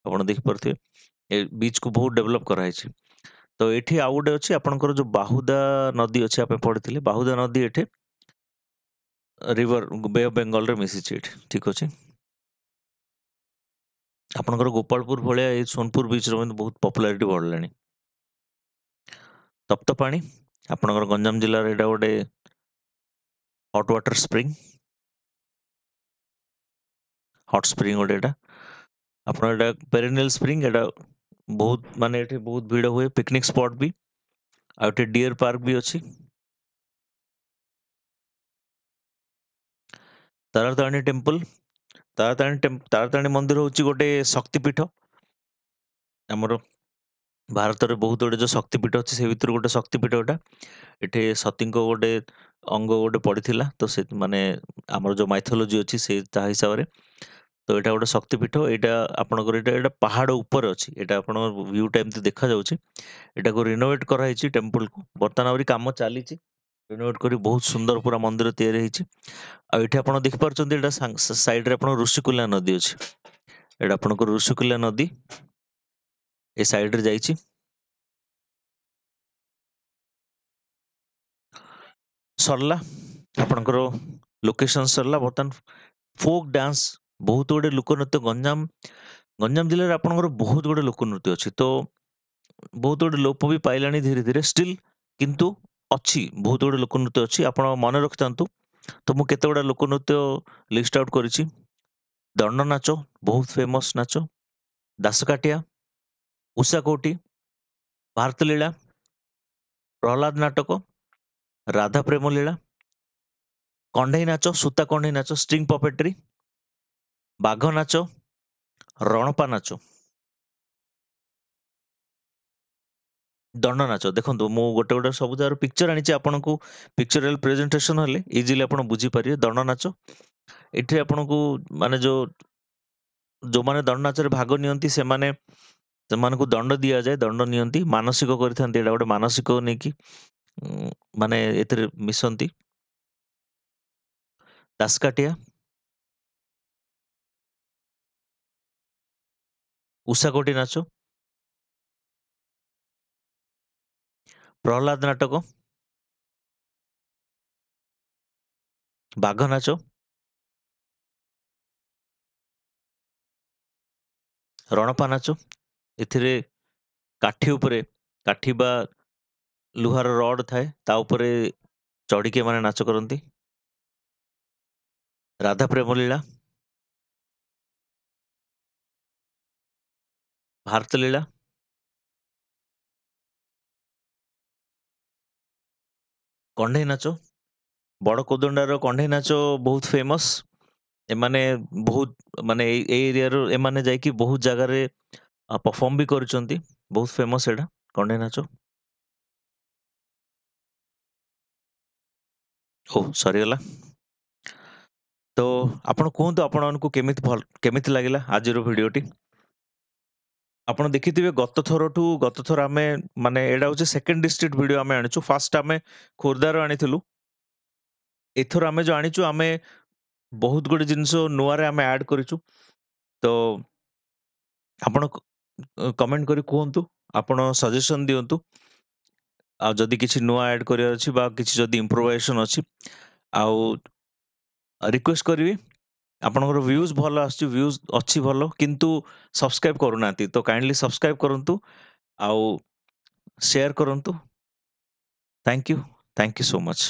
ଆପଣ ଦେଖିପାରୁଥିବେ। ଏ ବିଚ୍ କୁ ବହୁତ ଡେଭଲପ କରାହେଇଛି। ତ ଏଠି ଆଉ ଗୋଟେ ଅଛି ଆପଣଙ୍କର ଯୋଉ ବାହୁଦା ନଦୀ ଅଛି, ଆପଣ ପଢିଥିଲେ ବାହୁଦା ନଦୀ ଏଠି ରିଭର ବେ ଅଫ ବେଙ୍ଗଲରେ ମିଶିଛି ଏଠି, ଠିକ ଅଛି? ଆପଣଙ୍କର ଗୋପାଳପୁର ଭଳିଆ ଏଇ ସୋନପୁର ବିଚ୍ ର ମଧ୍ୟ ବହୁତ ପପୁଲାରିଟି ବଢିଲାଣି। ତପ୍ତପାଣି, ଆପଣଙ୍କର ଗଞ୍ଜାମ ଜିଲ୍ଲାରେ ଏଇଟା ଗୋଟେ hot water spring, hot spring ଗୋଟେ ଏଟା। ଆପଣ ଏଟା ପେରେନିୟଲ ସ୍ପ୍ରିଙ୍ଗ, ଏଟା ବହୁତ ମାନେ ଏଠି ବହୁତ ଭିଡ଼ ହୁଏ, ପିକନିକ ସ୍ପଟ ବି। ଆଉ ଏଠି ଡିଅର ପାର୍କ ବି ଅଛି। ତାରାତାରିଣୀ ଟେମ୍ପଲ, ତାରାତାରିଣୀ ମନ୍ଦିର ହଉଛି ଗୋଟେ ଶକ୍ତିପୀଠ। ଆମର ଭାରତରେ ବହୁତ ଗୁଡେ ଯୋଉ ଶକ୍ତିପୀଠ ଅଛି ସେ ଭିତରୁ ଗୋଟେ ଶକ୍ତିପୀଠ ଏଟା। ଏଠି ସତୀଙ୍କ ଗୋଟେ ଅଙ୍ଗ ଗୋଟେ ପଡିଥିଲା, ତ ସେ ମାନେ ଆମର ଯୋଉ ମାଇଥୋଲୋଜି ଅଛି ସେ ତା ହିସାବରେ। ତ ଏଇଟା ଗୋଟେ ଶକ୍ତିପୀଠ। ଏଇଟା ଆପଣଙ୍କର ଏଇଟା ଏଇଟା ପାହାଡ ଉପରେ ଅଛି, ଏଇଟା ଆପଣଙ୍କର ଭ୍ୟୁଟା ଏମିତି ଦେଖାଯାଉଛି। ଏଟାକୁ ରିନୋଭେଟ କରାହେଇଛି ଟେମ୍ପଲକୁ, ବର୍ତ୍ତମାନ ଆହୁରି କାମ ଚାଲିଛି। ରିନୋଭେଟ କରି ବହୁତ ସୁନ୍ଦର ପୁରା ମନ୍ଦିର ତିଆରି ହେଇଛି। ଆଉ ଏଠି ଆପଣ ଦେଖିପାରୁଛନ୍ତି, ଏଇଟା ସାଇଡରେ ଆପଣ ଋଷିକୁଲ୍ୟା ନଦୀ ଅଛି। ଏଇଟା ଆପଣଙ୍କର ଋଷିକୁଲ୍ୟା ନଦୀ ଏ ସାଇଡରେ ଯାଇଛି। ସରିଲା ଆପଣଙ୍କର ଲୋକେସନ ସରିଲା। ବର୍ତ୍ତମାନ ଫୋକ୍ ଡ୍ୟାନ୍ସ, ବହୁତ ଗୁଡେ ଲୋକନୃତ୍ୟ ଗଞ୍ଜାମ ଜିଲ୍ଲାରେ ଆପଣଙ୍କର ବହୁତ ଗୁଡେ ଲୋକନୃତ୍ୟ ଅଛି। ତ ବହୁତ ଗୁଡେ ଲୋପ ବି ପାଇଲାଣି ଧୀରେ ଧୀରେ ଷ୍ଟିଲ୍, କିନ୍ତୁ ଅଛି ବହୁତ ଗୁଡେ ଲୋକନୃତ୍ୟ ଅଛି, ଆପଣ ମନେ ରଖିଥାନ୍ତୁ। ତ ମୁଁ କେତେ ଗୁଡା ଲୋକନୃତ୍ୟ ଲିଷ୍ଟ ଆଉଟ୍ କରିଛି। ଦଣ୍ଡ ନାଚ ବହୁତ ଫେମସ ନାଚ, ଦାସକାଠିଆ, ଉଷାକୋଟି, ଭାରତ ଲୀଳା, ପ୍ରହ୍ଲାଦ ନାଟକ, ରାଧା ପ୍ରେମ ଲୀଳା, କଣ୍ଢେଇ ନାଚ, ସୂତା କଣ୍ଢେଇ ନାଚ, ଷ୍ଟ୍ରିଙ୍ଗ ପପେଟ୍ରି, ବାଘ ନାଚ, ରଣପା ନାଚ, ଦଣ୍ଡ ନାଚ। ଦେଖନ୍ତୁ ମୁଁ ଗୋଟେ ସବୁ ଯାକର ପିକ୍ଚର ଆଣିଛି ଆପଣଙ୍କୁ, ପିକ୍ଚରାଲ ପ୍ରେଜେଣ୍ଟେସନ ହେଲେ ଇଜିଲି ଆପଣ ବୁଝିପାରିବେ। ଦଣ୍ଡ ନାଚ, ଏଠି ଆପଣଙ୍କୁ ମାନେ ଯୋଉମାନେ ଦଣ୍ଡ ନାଚରେ ଭାଗ ନିଅନ୍ତି ସେମାନଙ୍କୁ ଦଣ୍ଡ ଦିଆଯାଏ, ଦଣ୍ଡ ନିଅନ୍ତି, ମାନସିକ କରିଥାନ୍ତି, ଏଇଟା ଗୋଟେ ମାନସିକ ନେଇକି ମାନେ ଏଥିରେ ମିଶନ୍ତି। ଦାସକାଠିଆ, ଉଷାକୋଟି ନାଚ, ପ୍ରହ୍ଲାଦ ନାଟକ, ବାଘ ନାଚ, ରଣପା ନାଚ, ଏଥିରେ କାଠି ଉପରେ, କାଠି ବା ଲୁହାର ରଡ୍ ଥାଏ, ତା ଉପରେ ଚଢିକି ଏମାନେ ନାଚ କରନ୍ତି। ରାଧା ପ୍ରେମ ଲୀଳା, ଭାରତ ଲୀଳା, କଣ୍ଢେଇ ନାଚ, ବଡ କୋଦଣ୍ଡାର କଣ୍ଢେଇ ନାଚ ବହୁତ ଫେମସ। ଏମାନେ ବହୁତ ମାନେ ଏଇ ଏରିଆରୁ ଏମାନେ ଯାଇକି ବହୁତ ଜାଗାରେ ପରଫର୍ମ ବି କରିଛନ୍ତି, ବହୁତ ଫେମସ ଏଇଟା କଣ୍ଢେଇ ନାଚ। ହଉ ସରିଗଲା। ତ ଆପଣ କୁହନ୍ତୁ ଆପଣମାନଙ୍କୁ କେମିତି ଲାଗିଲା ଆଜିର ଭିଡିଓଟି? ଆପଣ ଦେଖିଥିବେ ଗତ ଥର ଆମେ ମାନେ ଏଇଟା ହଉଛି ସେକେଣ୍ଡ ଡିଷ୍ଟ୍ରିକ୍ଟ ଭିଡିଓ ଆମେ ଆଣିଛୁ। ଫାର୍ଷ୍ଟ ଆମେ ଖୋର୍ଦ୍ଧାରୁ ଆଣିଥିଲୁ। ଏଥର ଆମେ ଯୋଉ ଆଣିଛୁ ଆମେ ବହୁତ ଗୁଡେ ଜିନିଷ ନୂଆରେ ଆମେ ଆଡ୍ କରିଛୁ। ତ ଆପଣ କମେଣ୍ଟ କରି କୁହନ୍ତୁ, ଆପଣ ସଜେସନ ଦିଅନ୍ତୁ। ଆଉ ଯଦି କିଛି ନୂଆ ଆଡ୍ କରିବାର ଅଛି ବା କିଛି ଯଦି ଇମ୍ପ୍ରୋଭାଇଜେସନ ଅଛି, ଆଉ ରିକ୍ୱେଷ୍ଟ କରିବି, ଆପଣଙ୍କର ଭ୍ୟୁଜ୍ ଭଲ ଆସୁଛି, ଭ୍ୟୁଜ୍ ଅଛି ଭଲ, କିନ୍ତୁ ସବସ୍କ୍ରାଇବ କରୁନାହାନ୍ତି, ତ କାଇଣ୍ଡଲି ସବସ୍କ୍ରାଇବ କରନ୍ତୁ ଆଉ ସେୟାର କରନ୍ତୁ। Thank you so much.